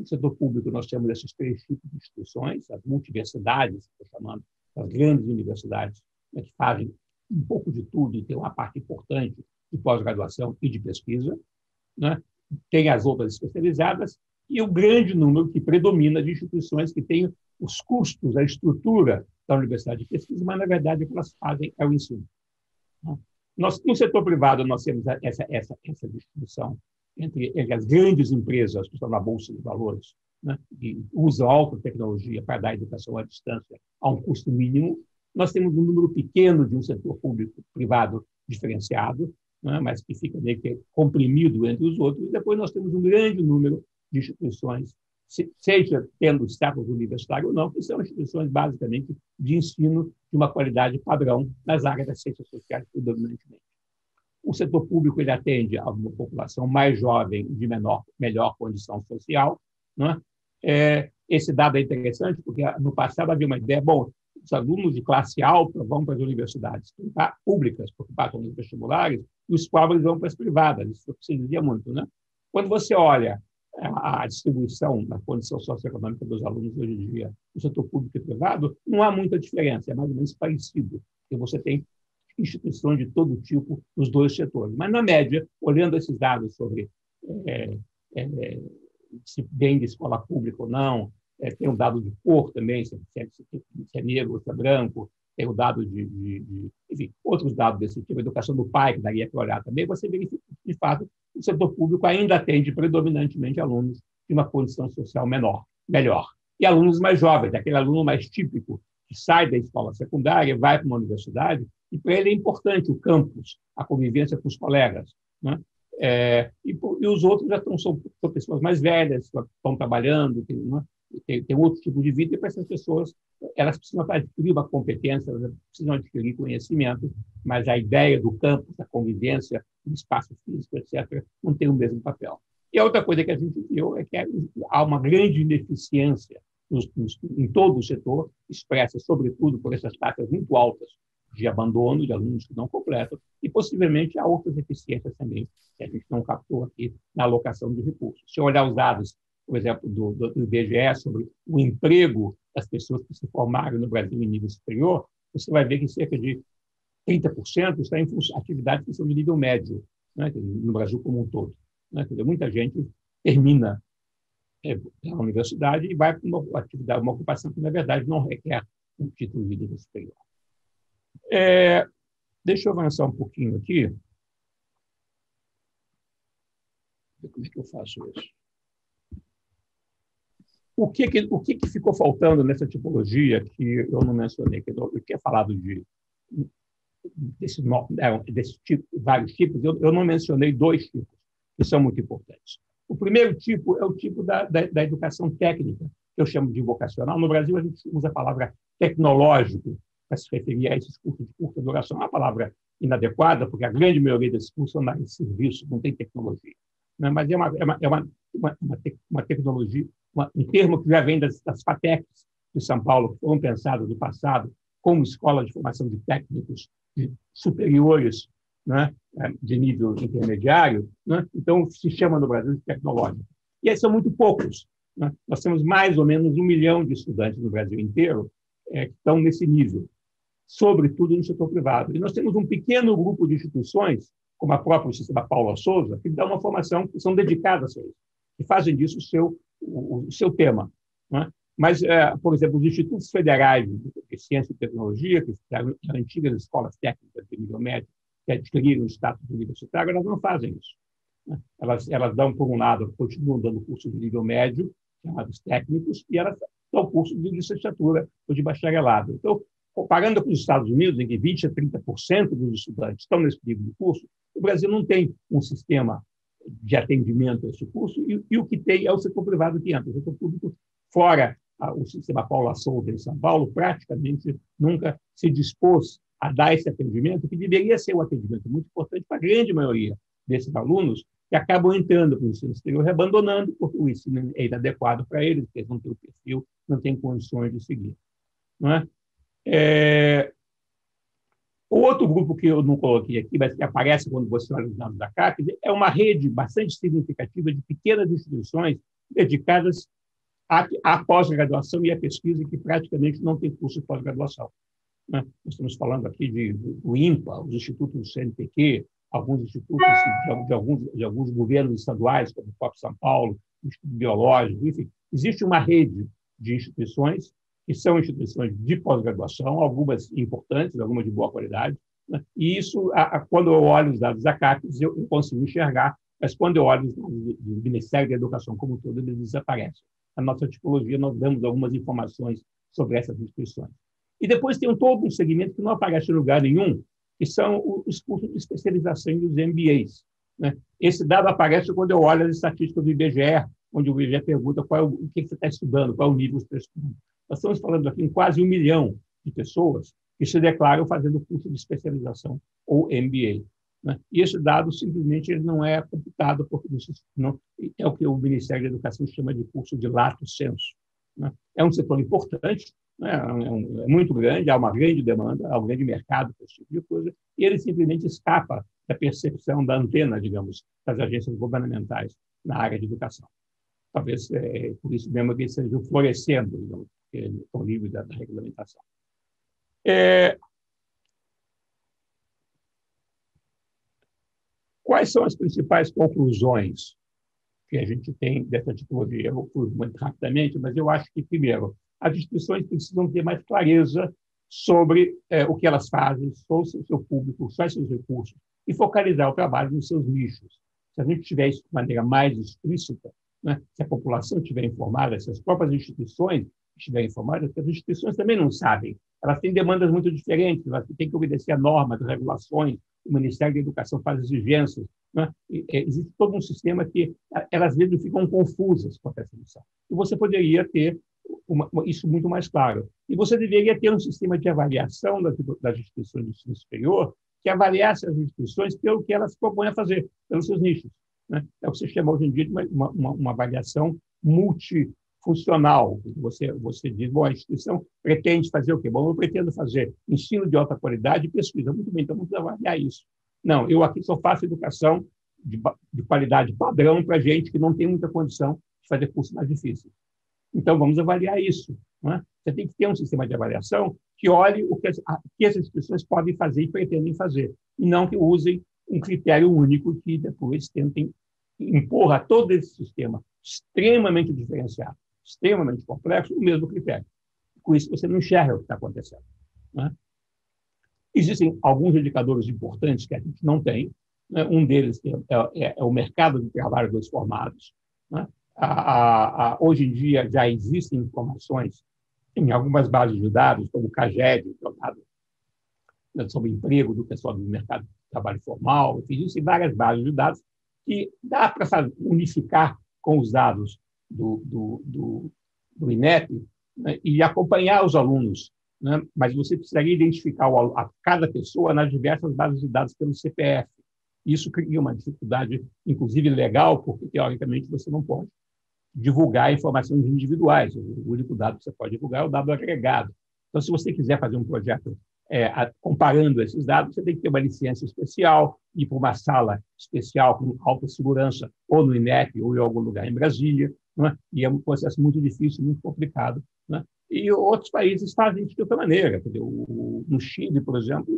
setor público nós temos esses 3 tipos de instituições, as multiversidades, que estou chamando, as grandes universidades, né, que fazem um pouco de tudo e tem uma parte importante de pós-graduação e de pesquisa, né? Tem as outras especializadas e o grande número que predomina de instituições que têm os custos, a estrutura da universidade de pesquisa, mas, na verdade, o que elas fazem é o ensino. No setor privado, nós temos essa distribuição entre as grandes empresas que estão na Bolsa de Valores, né, que usam alta tecnologia para dar educação à distância a um custo mínimo. Nós temos um número pequeno de um setor público-privado diferenciado, né, mas que fica meio que comprimido entre os outros. E depois nós temos um grande número de instituições, seja tendo status universitário ou não, que são instituições basicamente de ensino de uma qualidade padrão nas áreas das ciências sociais predominantemente. O setor público ele atende a uma população mais jovem de melhor condição social. Né? Esse dado é interessante porque no passado havia uma ideia, bom, os alunos de classe alta vão para as universidades públicas, porque passam nos vestibulares, e os pobres vão para as privadas. Isso se dizia muito. Né? Quando você olha a distribuição da condição socioeconômica dos alunos hoje em dia no setor público e privado, não há muita diferença, é mais ou menos parecido, porque você tem instituições de todo tipo nos 2 setores. Mas, na média, olhando esses dados sobre se vem de escola pública ou não, tem um dado de cor também, se é negro ou se é branco, tem o dado enfim, outros dados desse tipo, a educação do pai, que daria para olhar também, você verifica que, de fato, o setor público ainda atende predominantemente alunos de uma condição social melhor. E alunos mais jovens, aquele aluno mais típico que sai da escola secundária, vai para uma universidade, e para ele é importante o campus, a convivência com os colegas. Né? E os outros já são pessoas mais velhas, estão trabalhando, tem outro tipo de vida, e para essas pessoas elas precisam adquirir uma competência, elas precisam adquirir conhecimento, mas a ideia do campus, da convivência, do espaço físico, etc., não tem o mesmo papel. E a outra coisa que a gente viu é que há uma grande ineficiência em todo o setor, expressa, sobretudo, por essas taxas muito altas de abandono de alunos que não completam, e possivelmente há outras deficiências também que a gente não captou aqui na alocação de recursos. Se olhar os dados, por exemplo, do IBGE sobre o emprego das pessoas que se formaram no Brasil em nível superior, você vai ver que cerca de 30% está em atividades que são de nível médio, né, no Brasil como um todo. Né? Quer dizer, muita gente termina na universidade e vai para uma atividade, uma ocupação que, na verdade, não requer um título de nível superior. Deixa eu avançar um pouquinho aqui. Como é que eu faço isso? O que ficou faltando nessa tipologia que eu não mencionei? Que eu tinha falado desse tipo, vários tipos. Eu não mencionei 2 tipos que são muito importantes. O primeiro tipo é o tipo da educação técnica, eu chamo de vocacional. No Brasil, a gente usa a palavra tecnológico para se referir a esses cursos de curta duração. É uma palavra inadequada, porque a grande maioria desses cursos são de serviço, não tem tecnologia. Né? Mas é uma tecnologia, um termo que já vem das FATECs de São Paulo, que foram pensadas no passado como escola de formação de técnicos de superiores, né, de nível intermediário, né? Então se chama no Brasil de tecnológico. E aí são muito poucos. Né? Nós temos mais ou menos 1 milhão de estudantes no Brasil inteiro que estão nesse nível, sobretudo no setor privado. E nós temos um pequeno grupo de instituições, como a própria Sistema Paula Souza, que dão uma formação, que são dedicadas a isso, que fazem disso o seu tema. Né? Mas, por exemplo, os institutos federais de ciência e tecnologia, que eram antigas escolas técnicas de nível médio, que adquiriram o status universitário, elas não fazem isso. Né? Elas dão, por um lado, continuam dando cursos de nível médio, chamados técnicos, e elas dão cursos de licenciatura ou de bacharelado. Então, comparando com os Estados Unidos, em que 20% a 30% dos estudantes estão nesse tipo de curso, o Brasil não tem um sistema de atendimento a esse curso, e o que tem é o setor privado que entra. O setor público, fora o sistema Paula Souza em São Paulo, praticamente nunca se dispôs a dar esse atendimento, que deveria ser um atendimento muito importante para a grande maioria desses alunos que acabam entrando para o ensino exterior, abandonando, porque o ensino é inadequado para eles, porque eles não têm o perfil, não têm condições de seguir. Não é? O outro grupo que eu não coloquei aqui, mas que aparece quando você olha os dados da CAPES, é uma rede bastante significativa de pequenas instituições dedicadas à pós-graduação e à pesquisa, que praticamente não tem curso de pós-graduação. Né? Nós estamos falando aqui do INPA, os institutos do CNPq, alguns institutos de alguns governos estaduais, como o próprio São Paulo, o Instituto Biológico, enfim. Existe uma rede de instituições que são instituições de pós-graduação, algumas importantes, algumas de boa qualidade, né? E isso, quando eu olho os dados da CAPES, eu consigo enxergar, mas quando eu olho os dados do Ministério da Educação como um todo, eles desaparecem. Na nossa tipologia, nós damos algumas informações sobre essas instituições. E depois tem todo um segmento que não aparece em lugar nenhum, que são os cursos de especialização e os MBAs. Né? Esse dado aparece quando eu olho as estatísticas do IBGE, onde o IBGE pergunta o que você está estudando, qual é o nível que você está estudando. Nós estamos falando aqui em quase 1 milhão de pessoas que se declaram fazendo curso de especialização ou MBA. Né? E esse dado simplesmente ele não é computado, porque não, é o que o Ministério da Educação chama de curso de lato sensu. Né? É um setor importante, né? É muito grande, há uma grande demanda, há um grande mercado para esse tipo de coisa, e ele simplesmente escapa da percepção da antena, digamos, das agências governamentais na área de educação. Talvez por isso mesmo que eles estejam florescendo, digamos, porque estão livres da regulamentação. Quais são as principais conclusões que a gente tem dessa tipologia? Eu fui muito rapidamente, mas eu acho que, primeiro, as instituições precisam ter mais clareza sobre o que elas fazem, sobre o seu público, quais seus recursos, e focalizar o trabalho nos seus nichos. Se a gente tiver isso de maneira mais explícita, né, se a população estiver informada, se as próprias instituições estiverem informadas, porque as instituições também não sabem. Elas têm demandas muito diferentes, elas têm que obedecer a normas, regulações, o Ministério da Educação faz exigências. Né? Existe todo um sistema que elas, às vezes, ficam confusas com essa missão. E você poderia ter isso muito mais claro. E você deveria ter um sistema de avaliação das instituições de ensino superior que avaliasse as instituições pelo que elas se propõem a fazer, pelos seus nichos. Né? É o que se chama hoje em dia de uma avaliação multifuncional. Você diz, bom, a instituição pretende fazer o quê? Bom, eu pretendo fazer ensino de alta qualidade e pesquisa. Muito bem, então vamos avaliar isso. Não, eu aqui só faço educação de qualidade padrão para gente que não tem muita condição de fazer cursos mais difíceis. Então, vamos avaliar isso. Né? Você tem que ter um sistema de avaliação que olhe o que as instituições podem fazer e pretendem fazer, e não que usem um critério único que depois tentem impor a todo esse sistema extremamente diferenciado, extremamente complexo, o mesmo critério. Com isso, você não enxerga o que está acontecendo. Né? Existem alguns indicadores importantes que a gente não tem. Né? Um deles é o mercado de trabalho dos formados. Né? Hoje em dia já existem informações em algumas bases de dados, como o CAGED, que é o dado sobre emprego do pessoal do mercado de trabalho formal. Enfim, existem várias bases de dados que dá para unificar com os dados do do INEP, né, e acompanhar os alunos, né, mas você precisaria identificar a cada pessoa nas diversas bases de dados pelo CPF. Isso cria uma dificuldade, inclusive legal, porque, teoricamente, você não pode divulgar informações individuais. O único dado que você pode divulgar é o dado agregado. Então, se você quiser fazer um projeto comparando esses dados, você tem que ter uma licença especial, ir para uma sala especial com alta segurança, ou no INEP, ou em algum lugar em Brasília, né? E é um processo muito difícil, muito complicado, né? E outros países fazem de outra maneira. No Chile, por exemplo,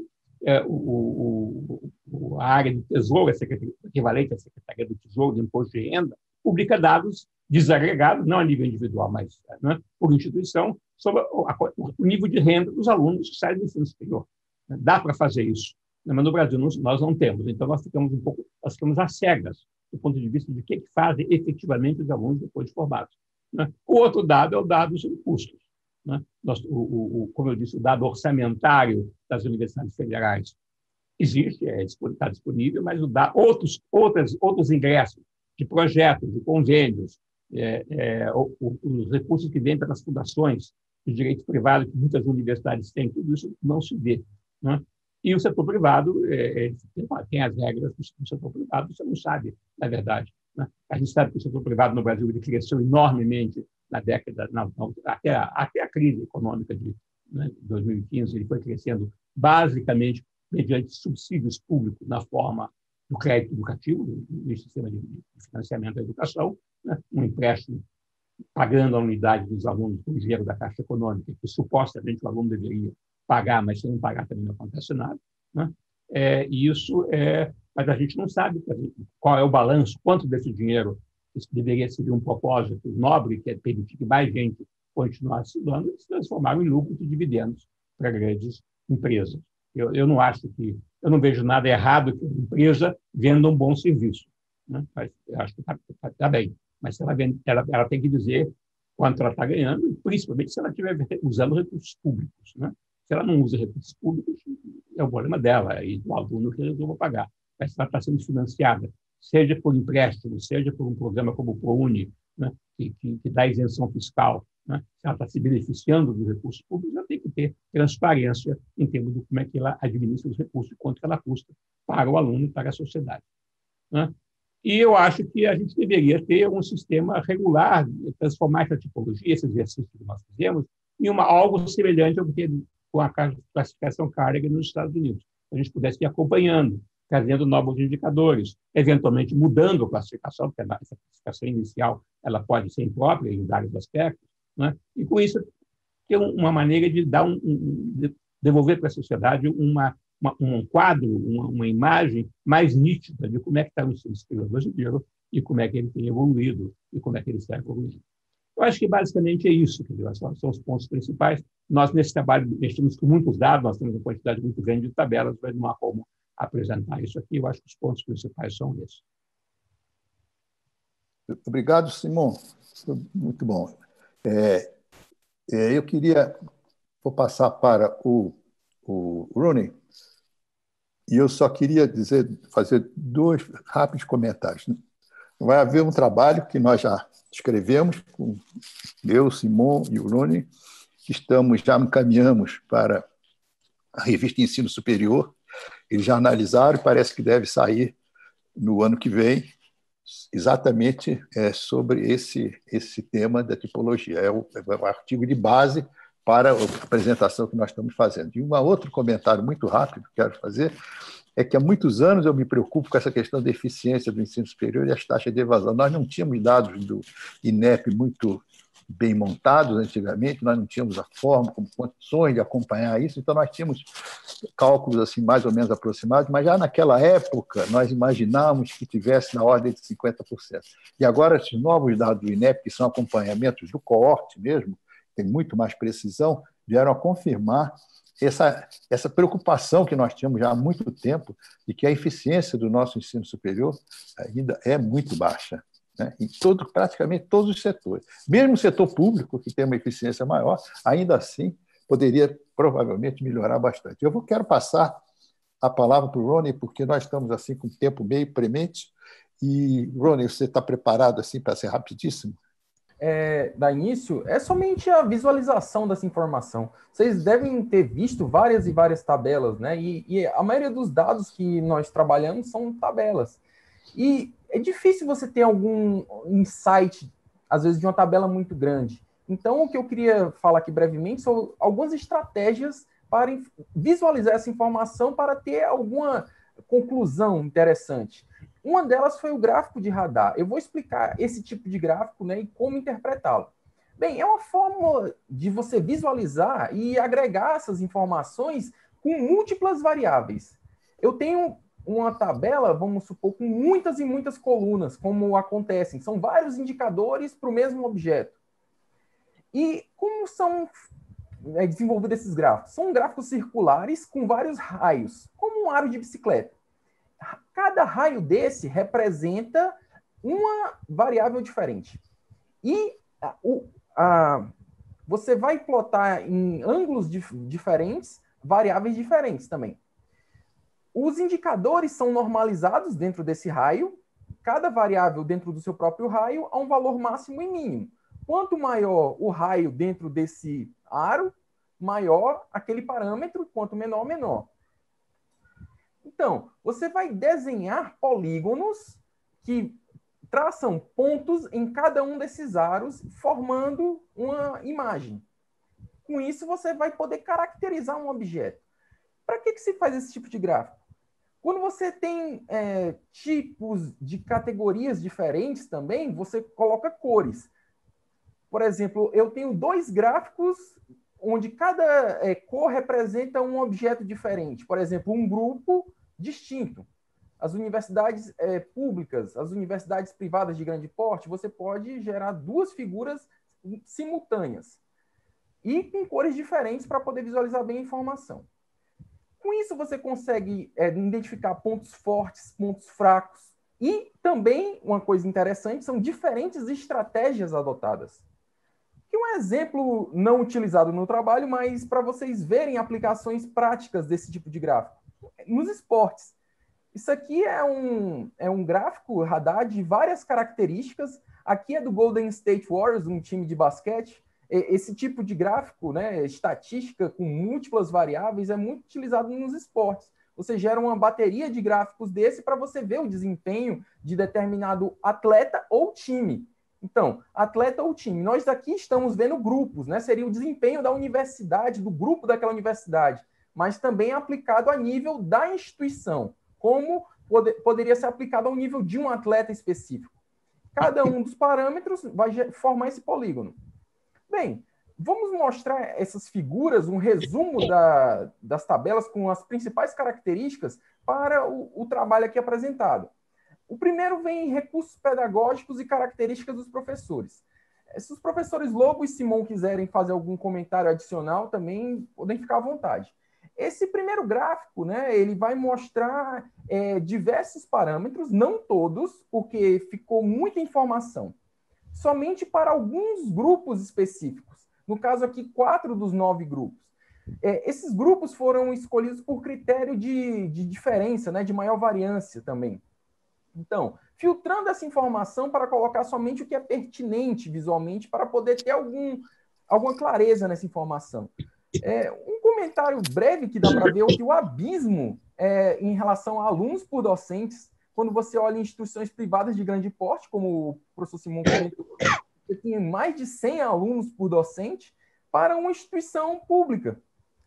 a área do Tesouro, a equivalente à Secretaria do Tesouro, do Imposto de Renda, publica dados desagregados, não a nível individual, mas, né, por instituição, sobre o nível de renda dos alunos que saem do ensino superior. Dá para fazer isso, mas no Brasil nós não temos. Então, nós ficamos às cegas do ponto de vista de o que fazem efetivamente os alunos depois de formados. Né? O outro dado é o dado sobre custos. Né? Como eu disse, o dado orçamentário das universidades federais existe, está disponível, mas outros ingressos de projetos, de convênios, os recursos que vêm pelas fundações de direito privado que muitas universidades têm, tudo isso não se vê. Né? E o setor privado tem as regras do setor privado, você não sabe, na verdade. Né? A gente sabe que o setor privado no Brasil ele cresceu enormemente na década, até a crise econômica de 2015, ele foi crescendo basicamente mediante subsídios públicos na forma do crédito educativo, do sistema de financiamento da educação, né? Um empréstimo pagando a unidade dos alunos com o dinheiro da Caixa Econômica, que supostamente o aluno deveria pagar, mas se não pagar também não acontece nada. Né? Mas a gente não sabe qual é o balanço, quanto desse dinheiro deveria servir um propósito nobre, que é permitir que mais gente continuasse estudando, e se transformaram em lucros e dividendos para grandes empresas. Eu não vejo nada errado que a empresa venda um bom serviço, né? Mas eu acho que está bem. Mas ela tem que dizer quanto ela está ganhando, e principalmente se ela estiver usando recursos públicos. Né? Se ela não usa recursos públicos, é o problema dela e do aluno que resolva pagar. Mas se ela está sendo financiada, seja por empréstimo, seja por um programa como o ProUni, né? que dá isenção fiscal, né? Se ela está se beneficiando dos recursos públicos, ela tem que ter transparência em termos de como é que ela administra os recursos e quanto ela custa para o aluno e para a sociedade. Né? E eu acho que a gente deveria ter um sistema regular, transformar essa tipologia, esse exercício que nós fizemos, em algo semelhante ao que tem com a classificação Carnegie nos Estados Unidos. A gente pudesse ir acompanhando, trazendo novos indicadores, eventualmente mudando a classificação, porque essa classificação inicial ela pode ser imprópria em vários aspectos, né? E com isso ter uma maneira de de devolver para a sociedade um quadro, uma imagem mais nítida de como é que está o ensino superior brasileiro e como é que ele tem evoluído e como é que ele está evoluindo. Eu acho que basicamente é isso, são os pontos principais. Nós, nesse trabalho, mexemos com muitos dados, nós temos uma quantidade muito grande de tabelas, mas não há como apresentar isso aqui. Eu acho que os pontos principais são esses. Obrigado, Simão. Muito bom. Eu vou passar para o Rooney, e eu só queria fazer 2 rápidos comentários. Vai haver um trabalho que nós já escrevemos, com eu, Simão e o Rooney, que já encaminhamos para a revista Ensino Superior. Eles já analisaram e parece que deve sair no ano que vem, exatamente sobre esse tema da tipologia. É o artigo de base para a apresentação que nós estamos fazendo. E um outro comentário muito rápido que quero fazer é que há muitos anos eu me preocupo com essa questão da eficiência do ensino superior e as taxas de evasão. Nós não tínhamos dados do INEP muito bem montados antigamente, nós não tínhamos a forma, como condições de acompanhar isso, então nós tínhamos cálculos assim mais ou menos aproximados, mas já naquela época nós imaginávamos que tivesse na ordem de 50%. E agora esses novos dados do INEP, que são acompanhamentos do coorte mesmo, tem muito mais precisão, vieram a confirmar essa preocupação que nós tínhamos já há muito tempo de que a eficiência do nosso ensino superior ainda é muito baixa, né? Em praticamente todos os setores. Mesmo o setor público, que tem uma eficiência maior, ainda assim poderia provavelmente melhorar bastante. Quero passar a palavra para o Rooney, porque nós estamos assim com o tempo meio premente. E, Rooney, você está preparado assim para ser rapidíssimo? dar início é somente a visualização dessa informação. Vocês devem ter visto várias e várias tabelas, né? E a maioria dos dados que nós trabalhamos são tabelas. E é difícil você ter algum insight, às vezes, de uma tabela muito grande. Então, o que eu queria falar aqui brevemente são algumas estratégias para visualizar essa informação para ter alguma conclusão interessante. Uma delas foi o gráfico de radar. Eu vou explicar esse tipo de gráfico, né, e como interpretá-lo. Bem, é uma forma de você visualizar e agregar essas informações com múltiplas variáveis. Eu tenho uma tabela, vamos supor, com muitas e muitas colunas, como acontecem. São vários indicadores para o mesmo objeto. E como são desenvolvidos esses gráficos? São gráficos circulares com vários raios, como um aro de bicicleta. Cada raio desse representa uma variável diferente. E você vai plotar em ângulos diferentes, variáveis diferentes também. Os indicadores são normalizados dentro desse raio, cada variável dentro do seu próprio raio a um valor máximo e mínimo. Quanto maior o raio dentro desse aro, maior aquele parâmetro, quanto menor, menor. Então, você vai desenhar polígonos que traçam pontos em cada um desses aros, formando uma imagem. Com isso, você vai poder caracterizar um objeto. Para que se faz esse tipo de gráfico? Quando você tem tipos de categorias diferentes também, você coloca cores. Por exemplo, eu tenho 2 gráficos onde cada cor representa um objeto diferente. Por exemplo, um grupo distinto. As universidades públicas, as universidades privadas de grande porte, você pode gerar 2 figuras simultâneas e com cores diferentes para poder visualizar bem a informação. Com isso, você consegue identificar pontos fortes, pontos fracos. E também, uma coisa interessante, são diferentes estratégias adotadas. E um exemplo não utilizado no trabalho, mas para vocês verem aplicações práticas desse tipo de gráfico. Nos esportes. Isso aqui é um gráfico radar de várias características. Aqui é do Golden State Warriors, um time de basquete. Esse tipo de gráfico, né, estatística com múltiplas variáveis, é muito utilizado nos esportes. Você gera uma bateria de gráficos desse para você ver o desempenho de determinado atleta ou time. Então, atleta ou time. Nós aqui estamos vendo grupos, né? Seria o desempenho da universidade, do grupo daquela universidade, mas também aplicado a nível da instituição, como poderia ser aplicado ao nível de um atleta específico. Cada um dos parâmetros vai formar esse polígono. Bem, vamos mostrar essas figuras, um resumo das tabelas com as principais características para o trabalho aqui apresentado. O primeiro vem em recursos pedagógicos e características dos professores. Se os professores Lobo e Simon quiserem fazer algum comentário adicional, também podem ficar à vontade. Esse primeiro gráfico, né, ele vai mostrar diversos parâmetros, não todos, porque ficou muita informação. Somente para alguns grupos específicos. No caso aqui, 4 dos 9 grupos. Esses grupos foram escolhidos por critério de diferença, né, de maior variância também. Então, filtrando essa informação para colocar somente o que é pertinente visualmente para poder ter alguma clareza nessa informação. Um comentário breve que dá para ver é que o abismo em relação a alunos por docentes, quando você olha em instituições privadas de grande porte, como o professor Simon comentou, você tem mais de 100 alunos por docente, para uma instituição pública,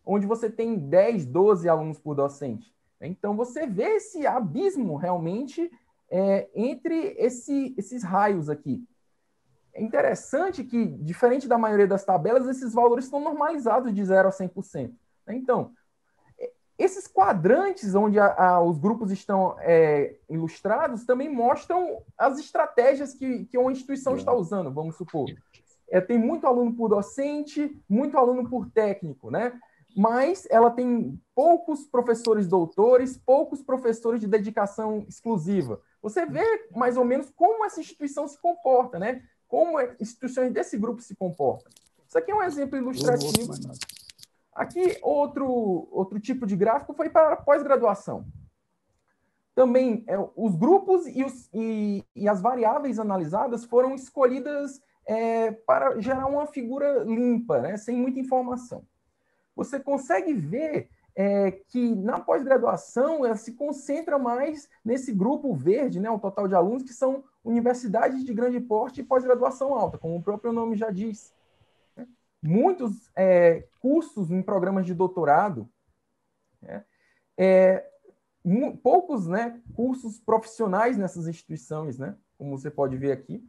onde você tem 10, 12 alunos por docente. Então, você vê esse abismo realmente entre esses raios aqui. É interessante que, diferente da maioria das tabelas, esses valores estão normalizados de 0 a 100%. Então, esses quadrantes onde os grupos estão ilustrados também mostram as estratégias que uma instituição está usando, vamos supor. Tem muito aluno por docente, muito aluno por técnico, né? Mas ela tem poucos professores doutores, poucos professores de dedicação exclusiva. Você vê mais ou menos como essa instituição se comporta, né? Como instituições desse grupo se comportam. Isso aqui é um exemplo ilustrativo. Aqui, outro tipo de gráfico foi para pós-graduação. Também, os grupos e as variáveis analisadas foram escolhidas para gerar uma figura limpa, né, sem muita informação. Você consegue ver que na pós-graduação ela se concentra mais nesse grupo verde, né, o total de alunos, que são universidades de grande porte e pós-graduação alta, como o próprio nome já diz. Muitos cursos em programas de doutorado, poucos, né, cursos profissionais nessas instituições, né, como você pode ver aqui.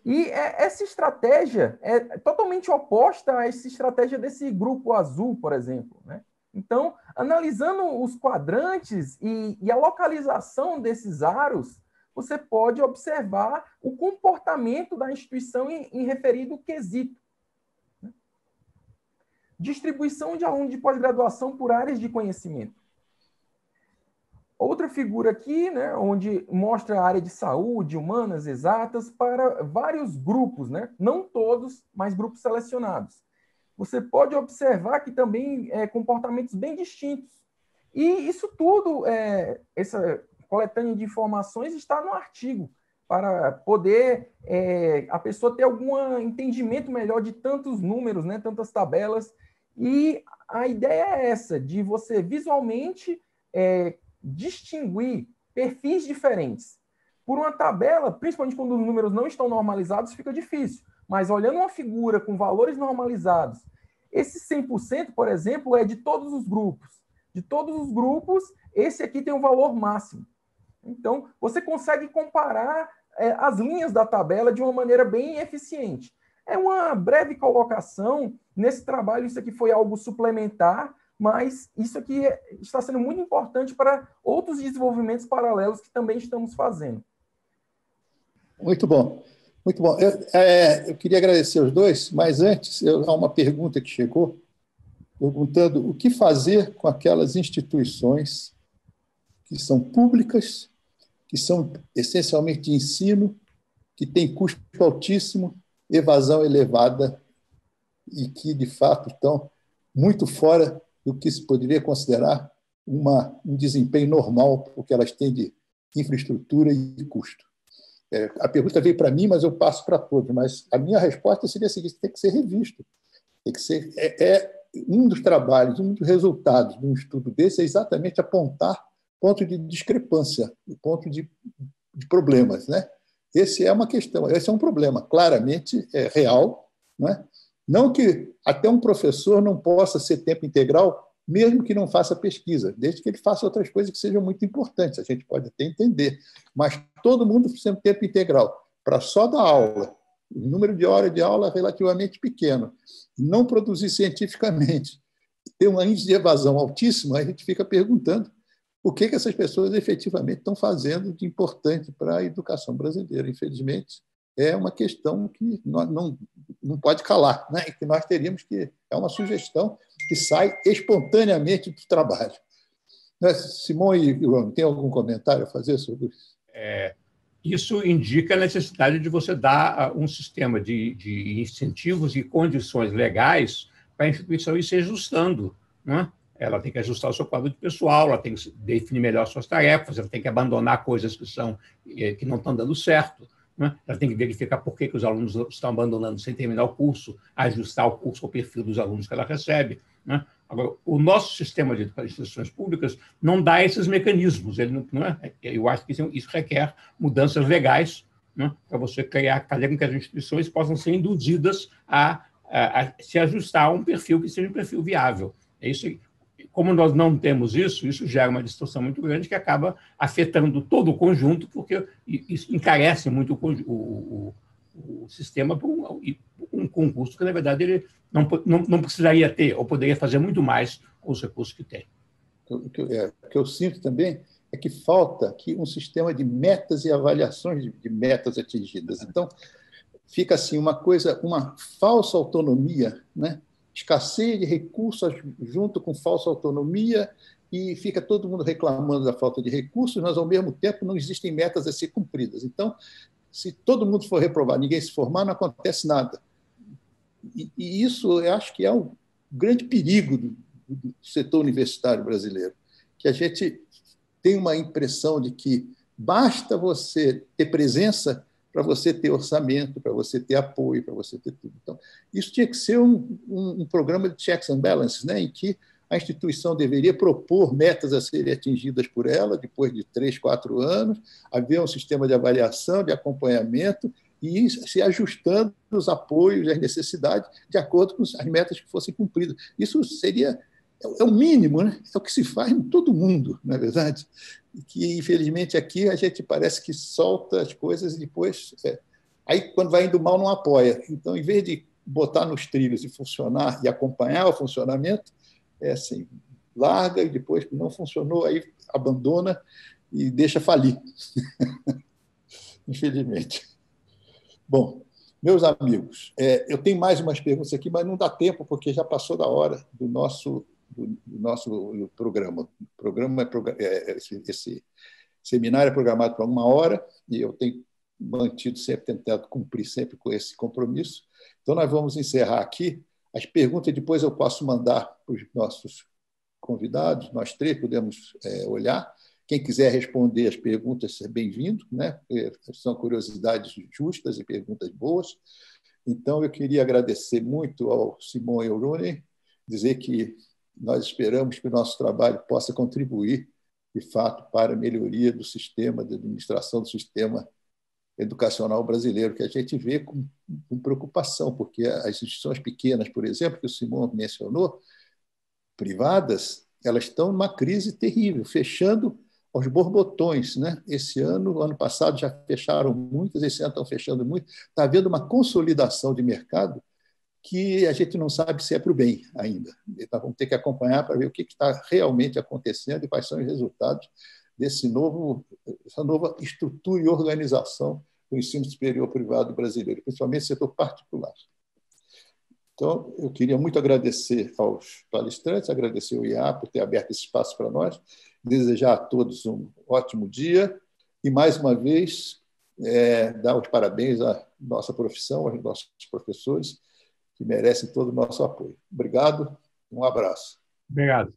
E essa estratégia é totalmente oposta a essa estratégia desse grupo azul, por exemplo, né? Então, analisando os quadrantes e a localização desses aros, você pode observar o comportamento da instituição em referido quesito. Distribuição de alunos de pós-graduação por áreas de conhecimento. Outra figura aqui, né, onde mostra a área de saúde, humanas, exatas, para vários grupos, né? Não todos, mas grupos selecionados. Você pode observar que também comportamentos bem distintos. E isso tudo, essa coletânea de informações está no artigo, para poder a pessoa ter algum entendimento melhor de tantos números, né, tantas tabelas. E a ideia é essa, de você visualmente distinguir perfis diferentes. Por uma tabela, principalmente quando os números não estão normalizados, fica difícil. Mas olhando uma figura com valores normalizados, esse 100%, por exemplo, é de todos os grupos. De todos os grupos, esse aqui tem um valor máximo. Então, você consegue comparar as linhas da tabela de uma maneira bem eficiente. É uma breve colocação nesse trabalho, isso aqui foi algo suplementar, mas isso aqui está sendo muito importante para outros desenvolvimentos paralelos que também estamos fazendo. Muito bom, muito bom. Eu queria agradecer os dois, mas antes, há uma pergunta que chegou, perguntando o que fazer com aquelas instituições que são públicas, que são essencialmente de ensino, que têm custo altíssimo, evasão elevada e que, de fato, estão muito fora do que se poderia considerar um desempenho normal, porque elas têm de infraestrutura e custo. A pergunta veio para mim, mas eu passo para todos. Mas a minha resposta seria a seguinte: tem que ser revisto. Tem que ser, um dos trabalhos, um dos resultados de um estudo desse é exatamente apontar ponto de discrepância, ponto de problemas, né? Esse é uma questão, esse é um problema claramente real, não é? Não que até um professor não possa ser tempo integral, mesmo que não faça pesquisa, desde que ele faça outras coisas que sejam muito importantes, a gente pode até entender, mas todo mundo sendo tempo integral, para só dar aula, o número de horas de aula é relativamente pequeno, não produzir cientificamente, ter um índice de evasão altíssimo, a gente fica perguntando o que essas pessoas efetivamente estão fazendo de importante para a educação brasileira. Infelizmente, é uma questão que não pode calar, né? E que nós teríamos que... É uma sugestão que sai espontaneamente do trabalho. Simone e João, tem algum comentário a fazer sobre isso? Isso indica a necessidade de você dar um sistema de incentivos e condições legais para a instituição ir se ajustando, né? Ela tem que ajustar o seu quadro de pessoal, ela tem que definir melhor suas tarefas, ela tem que abandonar coisas que não estão dando certo, né? Ela tem que verificar por que os alunos estão abandonando sem terminar o curso, ajustar o curso ao perfil dos alunos que ela recebe, né? Agora, o nosso sistema de instituições públicas não dá esses mecanismos. Ele não é, eu acho que isso requer mudanças legais, né, para você fazer com que as instituições possam ser induzidas a se ajustar a um perfil que seja um perfil viável. É isso. Como nós não temos isso gera uma distorção muito grande que acaba afetando todo o conjunto, porque isso encarece muito o sistema por um concurso que, na verdade, ele não precisaria ter, ou poderia fazer muito mais com os recursos que tem. O que eu sinto também é que falta aqui um sistema de metas e avaliações de metas atingidas. Então, fica assim uma falsa autonomia, né? Escasseia de recursos junto com falsa autonomia, e fica todo mundo reclamando da falta de recursos, mas, ao mesmo tempo, não existem metas a ser cumpridas. Então, se todo mundo for reprovar, ninguém se formar, não acontece nada. E isso, eu acho que é um grande perigo do setor universitário brasileiro, que a gente tem uma impressão de que basta você ter presença para você ter orçamento, para você ter apoio, para você ter tudo. Então, isso tinha que ser um programa de checks and balances, né, em que a instituição deveria propor metas a serem atingidas por ela depois de 3, 4 anos, haver um sistema de avaliação, de acompanhamento e se ajustando os apoios e as necessidades de acordo com as metas que fossem cumpridas. Isso seria o mínimo, né? É o que se faz em todo mundo, não é verdade? E que, infelizmente, aqui a gente parece que solta as coisas e depois... Aí, quando vai indo mal, não apoia. Então, em vez de botar nos trilhos e funcionar e acompanhar o funcionamento, é assim, larga e depois que não funcionou, aí abandona e deixa falir. Infelizmente. Bom, meus amigos, eu tenho mais umas perguntas aqui, mas não dá tempo, porque já passou da hora do nosso programa. Esse seminário é programado para 1 hora e eu tenho mantido sempre, tentado cumprir sempre com esse compromisso. Então, nós vamos encerrar aqui. As perguntas depois eu posso mandar para os nossos convidados, nós 3 podemos olhar. Quem quiser responder as perguntas, é bem-vindo, né? São curiosidades justas e perguntas boas. Então, eu queria agradecer muito ao Simon e ao Rooney, dizer que nós esperamos que o nosso trabalho possa contribuir, de fato, para a melhoria do sistema de administração do sistema educacional brasileiro, que a gente vê com preocupação, porque as instituições pequenas, por exemplo, que o Simon mencionou, privadas, elas estão numa crise terrível, fechando aos borbotões, né? Esse ano, ano passado, já fecharam muitas, esse ano estão fechando muito. Está havendo uma consolidação de mercado que a gente não sabe se é para o bem ainda. Então, vamos ter que acompanhar para ver o que está realmente acontecendo e quais são os resultados dessa nova estrutura e organização do ensino superior privado brasileiro, principalmente no setor particular. Então, eu queria muito agradecer aos palestrantes, agradecer ao IA por ter aberto esse espaço para nós, desejar a todos um ótimo dia e, mais uma vez, dar os parabéns à nossa profissão, aos nossos professores, que merecem todo o nosso apoio. Obrigado, um abraço. Obrigado.